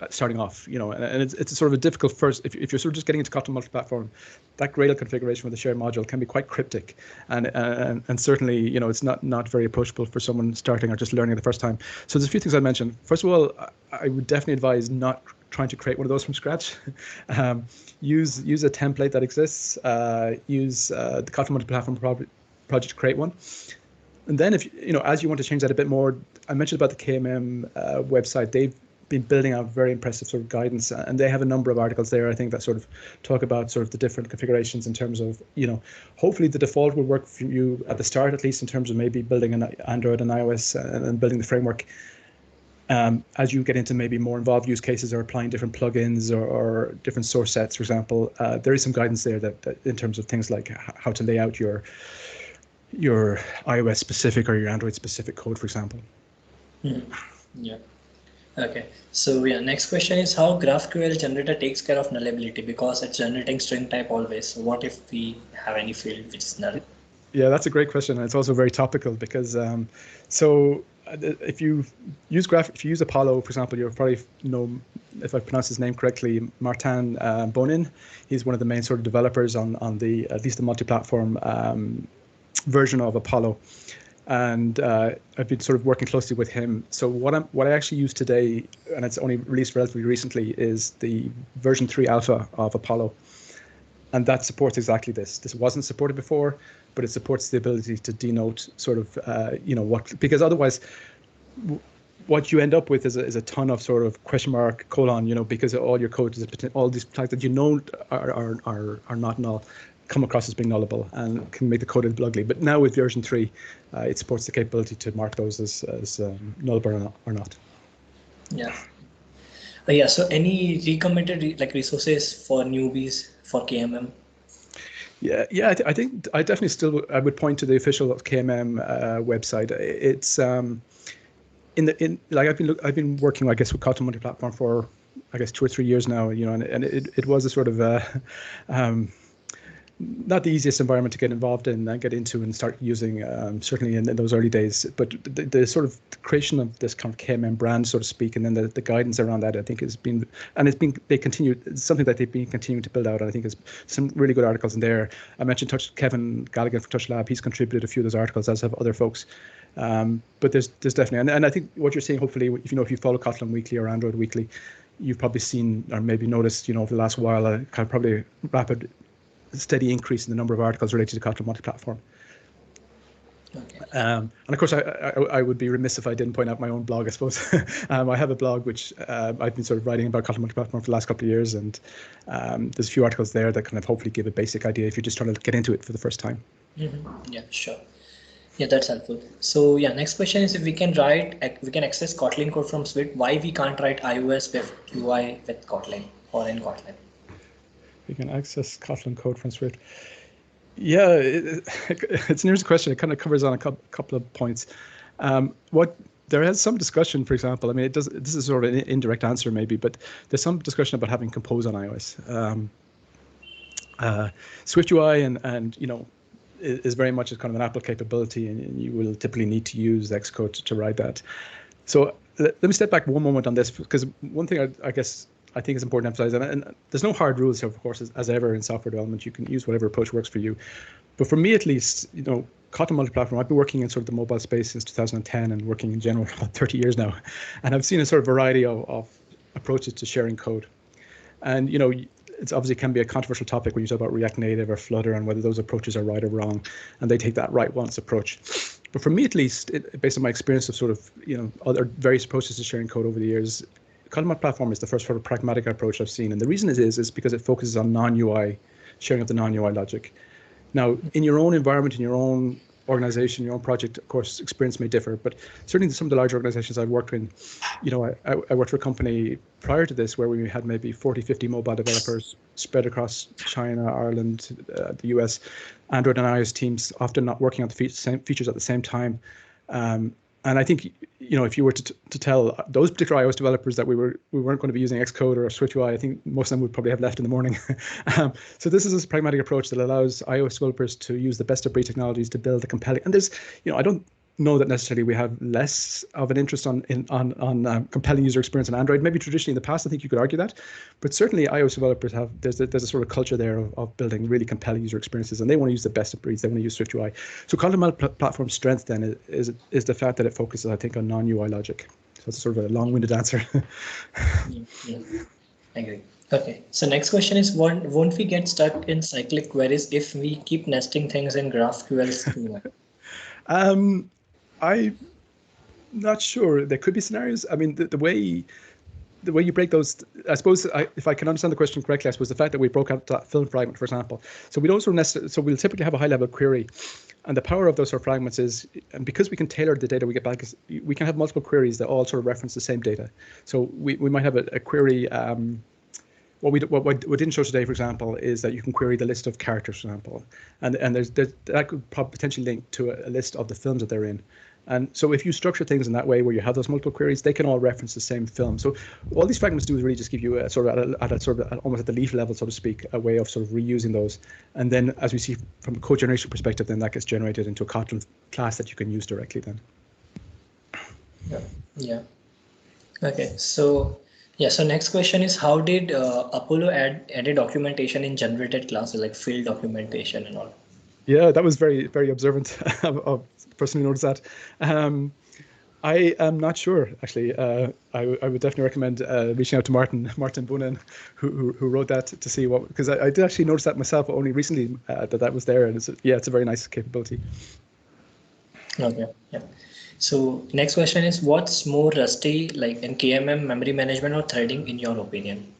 starting off, and it's sort of a difficult first. If you're sort of just getting into Kotlin Multiplatform, that Gradle configuration with the shared module can be quite cryptic, and certainly, it's not very approachable for someone starting or just learning the first time. So there's a few things I mentioned. First of all, I would definitely advise not trying to create one of those from scratch. Use a template that exists. Use the Kotlin Multiplatform project to create one. And then as you want to change that a bit more, I mentioned about the KMM website. They've been building out very impressive sort of guidance, and they have a number of articles there, I think, that sort of talk about sort of the different configurations in terms of, hopefully the default will work for you at the start, at least in terms of maybe building an Android and iOS and building the framework. As you get into maybe more involved use cases or applying different plugins or different source sets, for example, there is some guidance there that in terms of things like how to lay out your your iOS specific or your Android specific code, for example. Yeah. Okay. So yeah, next question is how GraphQL generator takes care of nullability because it's generating string type always. So what if we have any field which is null? Yeah, that's a great question, and it's also very topical because if you use Apollo, for example, you'll probably know, if I pronounce his name correctly, Martin Bonin. He's one of the main sort of developers on the at least the multi-platform version of Apollo, and I've been sort of working closely with him. So what I actually use today, and it's only released relatively recently, is the version 3 alpha of Apollo. And that supports exactly this. This wasn't supported before, but it supports the ability to denote sort of, what, because otherwise what you end up with is a ton of sort of question mark, colon, because all your code is all these flags that are not null come across as being nullable and can make the code a little ugly. But now with version 3, it supports the capability to mark those as nullable or not. Yeah. Yeah. So any recommended resources for newbies for KMM? Yeah. I think I definitely I would point to the official KMM website. It's I've been working, I guess, with Kotlin Multiplatform for, I guess, 2 or 3 years now, and it was a sort of not the easiest environment to get involved in and get into and start using, certainly in those early days. But the sort of creation of this kind of KMM brand, so to speak, and then the guidance around that, I think has been, and it's something that they've been continuing to build out. And I think there's some really good articles in there. I mentioned Kevin Galligan from Touch Lab. He's contributed a few of those articles, as have other folks. But there's definitely, and I think what you're seeing, hopefully, if you follow Kotlin Weekly or Android Weekly, you've probably seen or maybe noticed, over the last while, a kind of probably rapid, steady increase in the number of articles related to Kotlin Multiplatform. Okay. And of course, I would be remiss if I didn't point out my own blog, I suppose. I have a blog which I've been sort of writing about Kotlin Multiplatform for the last couple of years, and there's a few articles there that kind of hopefully give a basic idea if you're just trying to get into it for the first time. Mm-hmm. Yeah, sure. Yeah, that's helpful. So yeah, next question is if we can access Kotlin code from Swift, why we can't write iOS SwiftUI with Kotlin or in Kotlin? We can access Kotlin code from Swift. Yeah, it's an interesting question. It kind of covers on a couple of points. There is some discussion, for example. I mean, this is sort of an indirect answer maybe, but there's some discussion about having Compose on iOS. SwiftUI and is very much kind of an Apple capability, and you will typically need to use Xcode to write that. So let me step back one moment on this, because one thing I think it's important to emphasize, and there's no hard rules here, of course, as ever in software development. You can use whatever approach works for you. But for me, at least, Kotlin Multiplatform, I've been working in sort of the mobile space since 2010 and working in general for about 30 years now. And I've seen a sort of variety of approaches to sharing code. And, it's obviously can be a controversial topic when you talk about React Native or Flutter and whether those approaches are right or wrong. And they take that right once approach. But for me, at least, based on my experience of sort of, other various approaches to sharing code over the years, Kotlin Multiplatform is the first sort of pragmatic approach I've seen. And the reason it is because it focuses on non-UI, sharing of the non-UI logic. Now, in your own environment, in your own organization, your own project, of course, experience may differ, but certainly some of the large organizations I've worked in, I worked for a company prior to this where we had maybe 40, 50 mobile developers spread across China, Ireland, the US, Android and iOS teams, often not working on the same features at the same time. And I think, if you were to tell those particular iOS developers that we weren't going to be using Xcode or SwiftUI, I think most of them would probably have left in the morning. So this is a pragmatic approach that allows iOS developers to use the best of breed technologies to build a compelling. And there's, I don't know that necessarily we have less of an interest on compelling user experience on Android. Maybe traditionally in the past, I think you could argue that, but certainly iOS developers there's a sort of culture there of building really compelling user experiences, and they want to use the best of breeds. They want to use SwiftUI. So Kotlin Multiplatform's strength then is the fact that it focuses, I think, on non-UI logic. So it's sort of a long-winded answer. Yeah, I agree. Okay, so next question is, won't we get stuck in cyclic queries if we keep nesting things in GraphQL schema? I'm not sure. There could be scenarios. I mean, the way you break those, I suppose, if I can understand the question correctly, I suppose the fact that we broke out that film fragment, for example. So we don't sort of necessarily, so we'll typically have a high-level query, and the power of those sort of fragments is, and because we can tailor the data we get back, we can have multiple queries that all sort of reference the same data. So we might have a query. what we didn't show today, for example, is that you can query the list of characters, for example, and that could potentially link to a list of the films that they're in. And so if you structure things in that way where you have those multiple queries, they can all reference the same film. So all these fragments do is really just give you a sort of almost at the leaf level, so to speak, a way of sort of reusing those. And then as we see from a code generation perspective, then that gets generated into a Kotlin class that you can use directly then. Yeah. Okay. So yeah. So next question is, how did Apollo add documentation in generated classes, like field documentation and all? Yeah, that was very, very observant of the person who noticed that. I am not sure, actually. I would definitely recommend reaching out to Martin Bunin, who wrote that, to see what, because I did actually notice that myself only recently, that was there, and it's a very nice capability. Okay. Yeah. So next question is, what's more rusty, like in KMM, memory management, or threading, in your opinion?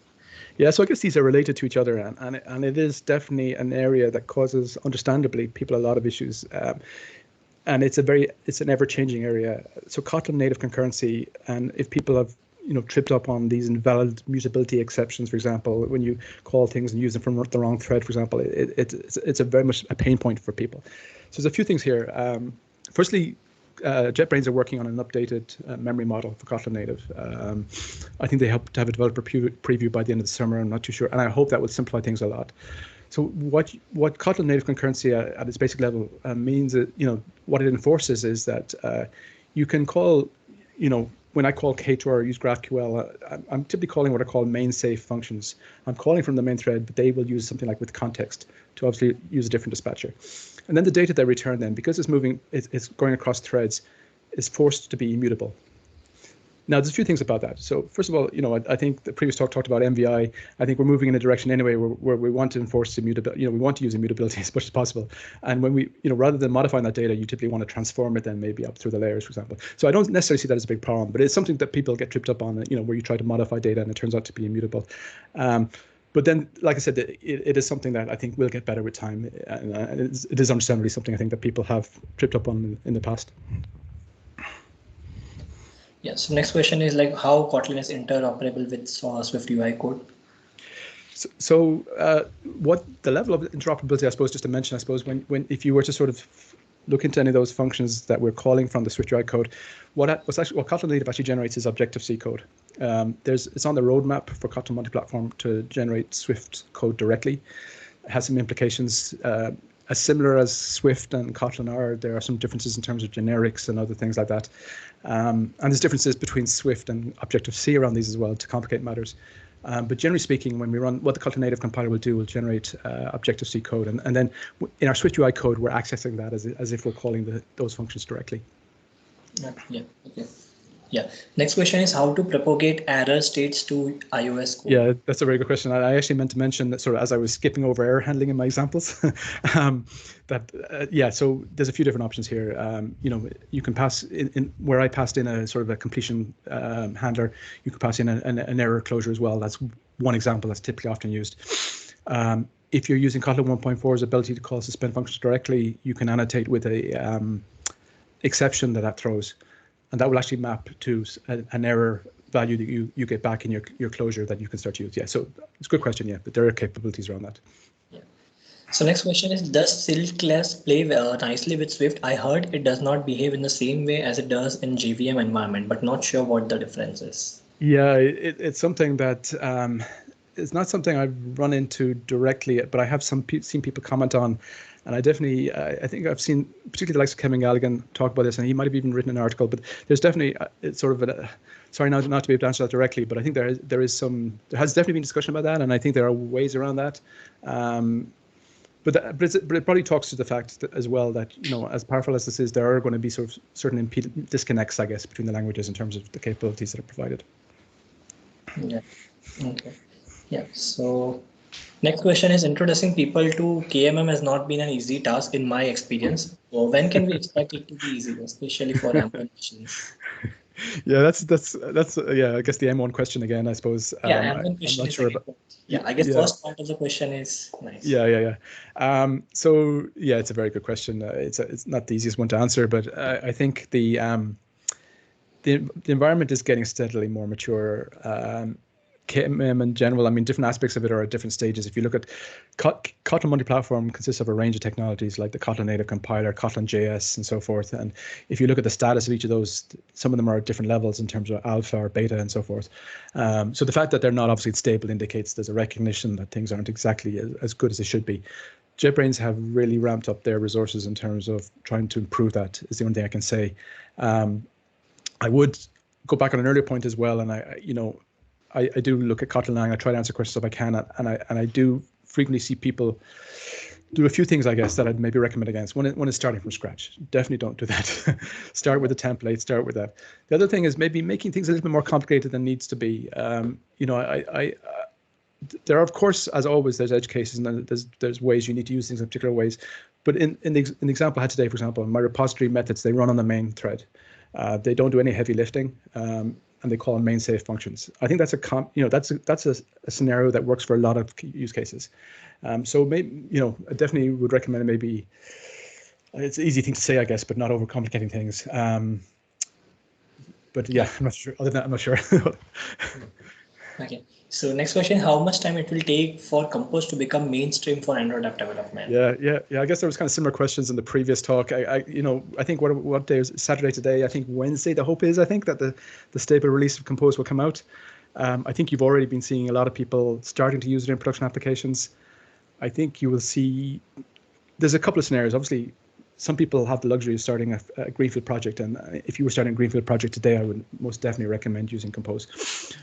Yeah, so I guess these are related to each other, and it is definitely an area that causes, understandably, people a lot of issues. And it's an ever-changing area. So Kotlin native concurrency, and if people have tripped up on these invalid mutability exceptions, for example, when you call things and use them from the wrong thread, for example, it's a very much a pain point for people. So there's a few things here. Firstly, JetBrains are working on an updated memory model for Kotlin native. I think they hope to have a developer preview by the end of the summer. I'm not too sure, and I hope that will simplify things a lot. So what Kotlin native concurrency at its basic level means that, what it enforces is that you can call, when I call Ktor or use GraphQL, I'm typically calling what are called main safe functions. I'm calling from the main thread, but they will use something like with context to obviously use a different dispatcher. And then the data they return then, because it's going across threads, is forced to be immutable. Now, there's a few things about that. So first of all, I think the previous talk talked about MVI. I think we're moving in a direction anyway where we want to enforce immutability. We want to use immutability as much as possible. And when we, rather than modifying that data, you typically want to transform it then maybe up through the layers, for example. So I don't necessarily see that as a big problem, but it's something that people get tripped up on, where you try to modify data and it turns out to be immutable. But then, like I said, it is something that I think will get better with time. And it is understandably something I think that people have tripped up on in the past. Yeah. So next question is like how Kotlin is interoperable with SwiftUI code. So what the level of interoperability, I suppose, just to mention, I suppose, if you were to sort of look into any of those functions that we're calling from the SwiftUI code, what Kotlin native actually generates is Objective-C code. It's on the roadmap for Kotlin Multiplatform to generate Swift code directly. It has some implications. As similar as Swift and Kotlin are, there are some differences in terms of generics and other things like that. And there's differences between Swift and Objective-C around these as well to complicate matters. But generally speaking, when we run, what the Kotlin native compiler will do will generate Objective-C code. And then in our SwiftUI code, we're accessing that as if we're calling those functions directly. Yeah. Okay. Yeah. Next question is how to propagate error states to iOS code. Yeah, that's a very good question. I actually meant to mention that sort of as I was skipping over error handling in my examples, so there's a few different options here. You can pass in where I passed in a sort of a completion handler, you could pass in an error closure as well. That's one example that's typically often used. If you're using Kotlin 1.4's ability to call suspend functions directly, you can annotate with a exception that throws. And that will actually map to an error value that you get back in your closure that you can start to use. Yeah, so it's a good question, yeah, but there are capabilities around that. Yeah. So next question is, does Silk class play nicely with Swift? I heard it does not behave in the same way as it does in JVM environment, but not sure what the difference is. Yeah, it's something that it's not something I've run into directly, but I have seen people comment on. And I definitely, I think I've seen particularly the likes of Kevin Galligan talk about this, and he might have even written an article. But there's definitely it's sort of sorry not to be able to answer that directly, but I think there has definitely been discussion about that, and I think there are ways around that. But it probably talks to the fact that, as well, that as powerful as this is, there are going to be sort of certain disconnects, I guess, between the languages in terms of the capabilities that are provided. Yeah. Okay. Yeah. So next question is, introducing people to KMM has not been an easy task in my experience. So when can we expect it to be easy, especially for M1 machines? Yeah, that's yeah, I guess the M1 question again, I suppose. Yeah, M1 question is sure I guess first part of the question is nice. Yeah. So yeah, it's a very good question. It's not the easiest one to answer, but I think the environment is getting steadily more mature. KMM in general, I mean, different aspects of it are at different stages. If you look at Kotlin Multiplatform consists of a range of technologies like the Kotlin native compiler, Kotlin JS, and so forth. And if you look at the status of each of those, some of them are at different levels in terms of alpha or beta and so forth. So the fact that they're not obviously stable indicates there's a recognition that things aren't exactly as good as they should be. JetBrains have really ramped up their resources in terms of trying to improve that, is the only thing I can say. I would go back on an earlier point as well, and I do look at Kotlin Lang. I try to answer questions if I can, and I do frequently see people do a few things, I guess, that I'd maybe recommend against. One is starting from scratch. Definitely don't do that. Start with a template. Start with that. The other thing is maybe making things a little bit more complicated than needs to be. There are, of course, as always, there's edge cases and there's ways you need to use things in particular ways. But in the example I had today, for example, my repository methods, they run on the main thread. They don't do any heavy lifting, and they call them main save functions. I think that's a scenario that works for a lot of use cases. So maybe, I definitely would recommend maybe, it's an easy thing to say, I guess, but not overcomplicating things. But yeah, I'm not sure. Other than that, I'm not sure. Okay. So next question, how much time it will take for Compose to become mainstream for Android app development? Yeah. I guess there was kind of similar questions in the previous talk. I think what day is Saturday today? I think Wednesday, the hope is, I think, that the stable release of Compose will come out. I think you've already been seeing a lot of people starting to use it in production applications. I think you will see, there's a couple of scenarios. Obviously, some people have the luxury of starting a greenfield project, and if you were starting a greenfield project today, I would most definitely recommend using Compose.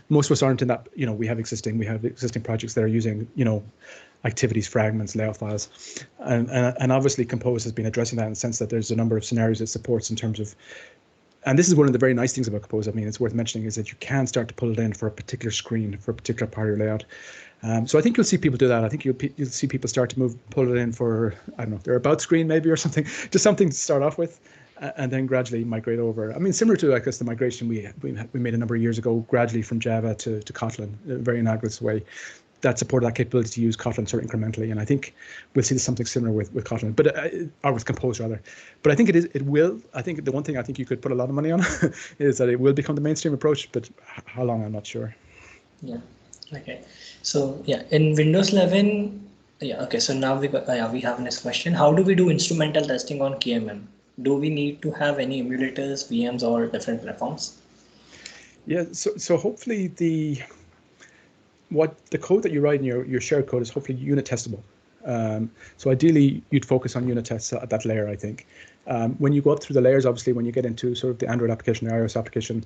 Most of us aren't in that. We have existing projects that are using activities, fragments, layout files, and obviously Compose has been addressing that in the sense that there's a number of scenarios it supports in terms of. And this is one of the very nice things about Compose. I mean, it's worth mentioning is that you can start to pull it in for a particular screen, for a particular part of your layout. So I think you'll see people do that. I think you'll see people start to pull it in for, I don't know, their about screen maybe or something, just something to start off with, and then gradually migrate over. I mean, similar to, I guess, the migration we made a number of years ago, gradually from Java to Kotlin, in a very analogous way. That supported that capability to use Kotlin sort of incrementally, and I think we'll see something similar with Kotlin, or with Compose rather. But I think it will. I think the one thing I think you could put a lot of money on is that it will become the mainstream approach, but how long, I'm not sure. Yeah. Okay. So yeah, in Windows 11, yeah. Okay. So now we have next question. How do we do instrumental testing on KMM? Do we need to have any emulators, VMs, or different platforms? Yeah. So hopefully the code that you write in your shared code is hopefully unit testable. So ideally, you'd focus on unit tests at that layer, I think. When you go up through the layers, obviously, when you get into sort of the Android application, the iOS application,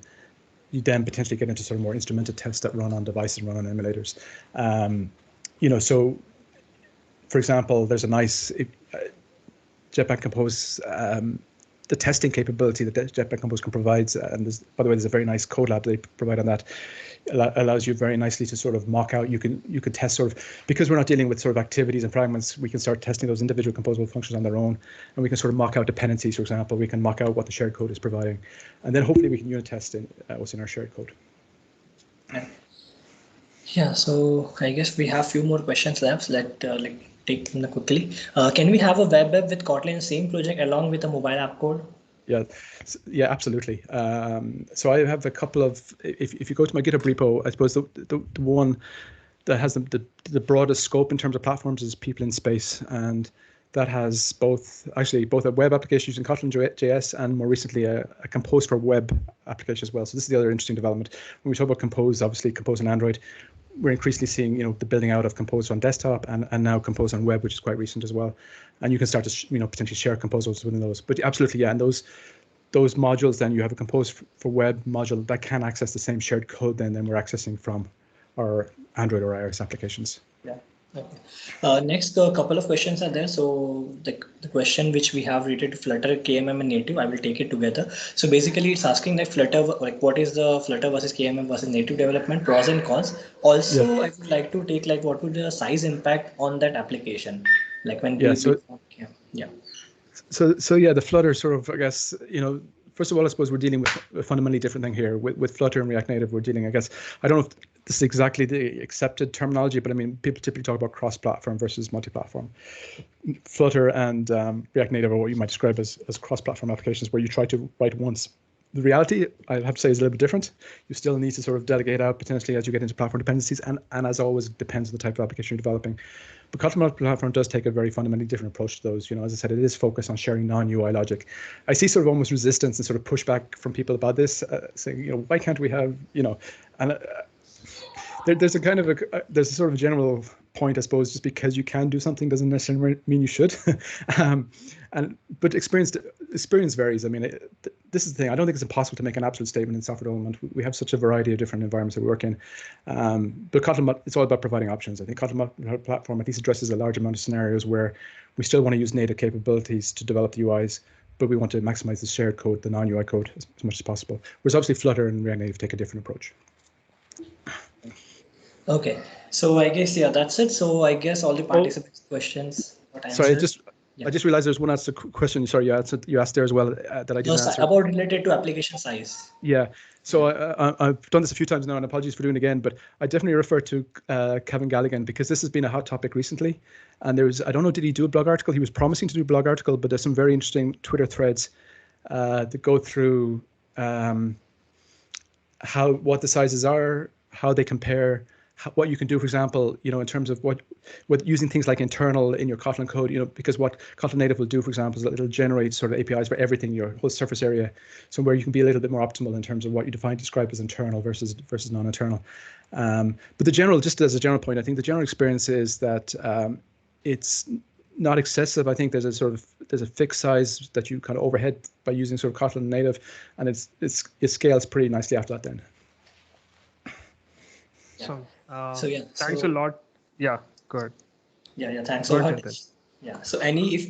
you then potentially get into sort of more instrumented tests that run on devices and run on emulators. So for example, there's a nice Jetpack Compose, the testing capability that Jetpack Compose can provide, and by the way, there's a very nice code lab they provide on that. Allows you very nicely to sort of mock out. You can test sort of, because we're not dealing with sort of activities and fragments, we can start testing those individual composable functions on their own, and we can sort of mock out dependencies, for example. We can mock out what the shared code is providing, and then hopefully we can unit test what's in our shared code. Yeah, so I guess we have a few more questions left. Let's take them quickly. Can we have a web app with Kotlin same project along with a mobile app code? Yeah, absolutely. So I have a couple of, if you go to my GitHub repo, I suppose the one that has the broadest scope in terms of platforms is People in Space, and that has both a web application using Kotlin JS and more recently a Compose for web application as well. So this is the other interesting development. When we talk about Compose, obviously Compose on Android, we're increasingly seeing the building out of Compose on desktop and now Compose on web, which is quite recent as well. And you can start to potentially share composers within those. But absolutely, yeah, and those modules, then you have a Compose for web module that can access the same shared code then we're accessing from our Android or iOS applications. Yeah. Okay. Next, a couple of questions are there. So the question which we have related to Flutter, KMM, and native, I will take it together. So basically, it's asking that Flutter, what is the Flutter versus KMM versus native development pros and cons. Also, yeah. I would like to take what would be the size impact on that application, when So yeah, the Flutter sort of, I guess, first of all, I suppose we're dealing with a fundamentally different thing here. With Flutter and React Native, we're dealing, I guess, I don't know if this is exactly the accepted terminology, but I mean, people typically talk about cross-platform versus multi-platform. Flutter and React Native are what you might describe as cross-platform applications, where you try to write once The reality, I have to say, is a little bit different. You still need to sort of delegate out potentially as you get into platform dependencies, and as always, it depends on the type of application you're developing. But Kotlin Multiplatform does take a very fundamentally different approach to those. As I said, it is focused on sharing non-UI logic. I see sort of almost resistance and sort of pushback from people about this, saying, why can't we have, and there's a kind of there's a sort of general point, I suppose, just because you can do something doesn't necessarily mean you should. But experience varies. I mean, this is the thing. I don't think it's impossible to make an absolute statement in software development. We have such a variety of different environments that we work in. But Kotlin, it's all about providing options. I think Kotlin Platform at least addresses a large amount of scenarios where we still want to use native capabilities to develop the UIs, but we want to maximize the shared code, the non-UI code, as much as possible. Whereas obviously Flutter and React Native take a different approach. Okay, so I guess, yeah, that's it. So I guess all the participants' questions got answered. Sorry, I just realized there's one answer question. Sorry, you asked there as well that I didn't answer. About related to application size. Yeah, so I've done this a few times now, and apologies for doing it again, but I definitely refer to Kevin Galligan, because this has been a hot topic recently. And I don't know, did he do a blog article? He was promising to do a blog article, but there's some very interesting Twitter threads that go through what the sizes are, how they compare, what you can do, for example, in terms of what using things like internal in your Kotlin code, because what Kotlin Native will do, for example, is that it'll generate sort of APIs for everything, your whole surface area, so where you can be a little bit more optimal in terms of what you describe as internal versus non-internal. But just as a general point, I think the general experience is that it's not excessive. I think there's a fixed size that you kind of overhead by using sort of Kotlin Native, and it scales pretty nicely after that then. So yeah, thanks a lot. Yeah, go ahead. Yeah, thanks a lot. Yeah, so any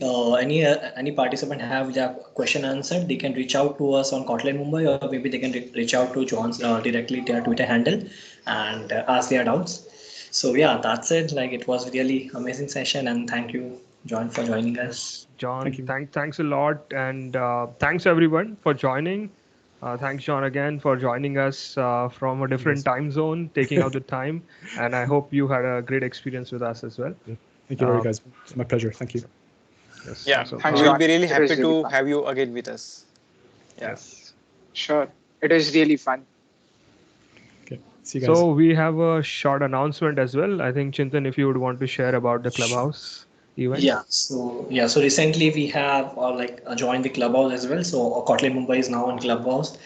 participant have their question answered, they can reach out to us on Kotlin Mumbai, or maybe they can reach out to John's directly their Twitter handle and ask their doubts. So yeah, that's it. Like, it was really amazing session, and thank you, John, for joining us. John, thanks a lot, and thanks everyone for joining. Thanks, John, again for joining us from a different time zone, taking out the time. And I hope you had a great experience with us as well. Thank you very much, guys. It's my pleasure. Thank you. Yes. Yeah, we'll be really happy to have you again with us. Yes. Sure. It is really fun. Okay. See you guys. So we have a short announcement as well. I think, Chintan, if you would want to share about the Clubhouse event. Yeah. So recently we have joined the Clubhouse as well. So Kotlin Mumbai is now on Clubhouse.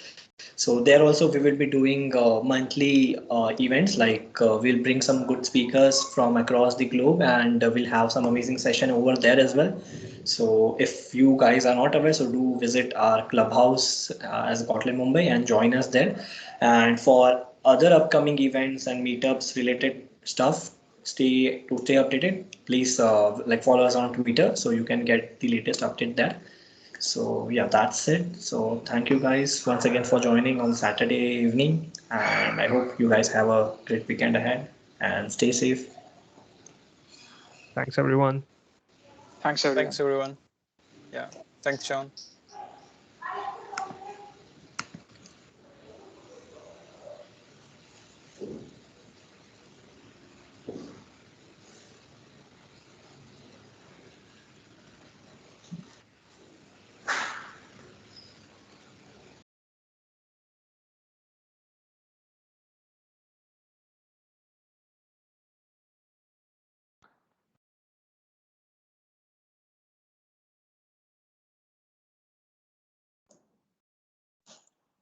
So there also we will be doing monthly events, we'll bring some good speakers from across the globe, and we'll have some amazing session over there as well. So if you guys are not aware, so do visit our Clubhouse as Kotlin Mumbai and join us there. And for other upcoming events and meetups related stuff, stay updated. Please follow us on Twitter so you can get the latest update there. So yeah, that's it. So thank you guys once again for joining on Saturday evening, and I hope you guys have a great weekend ahead and stay safe. Thanks everyone. Thanks everyone. Thanks everyone. Yeah. Thanks, John.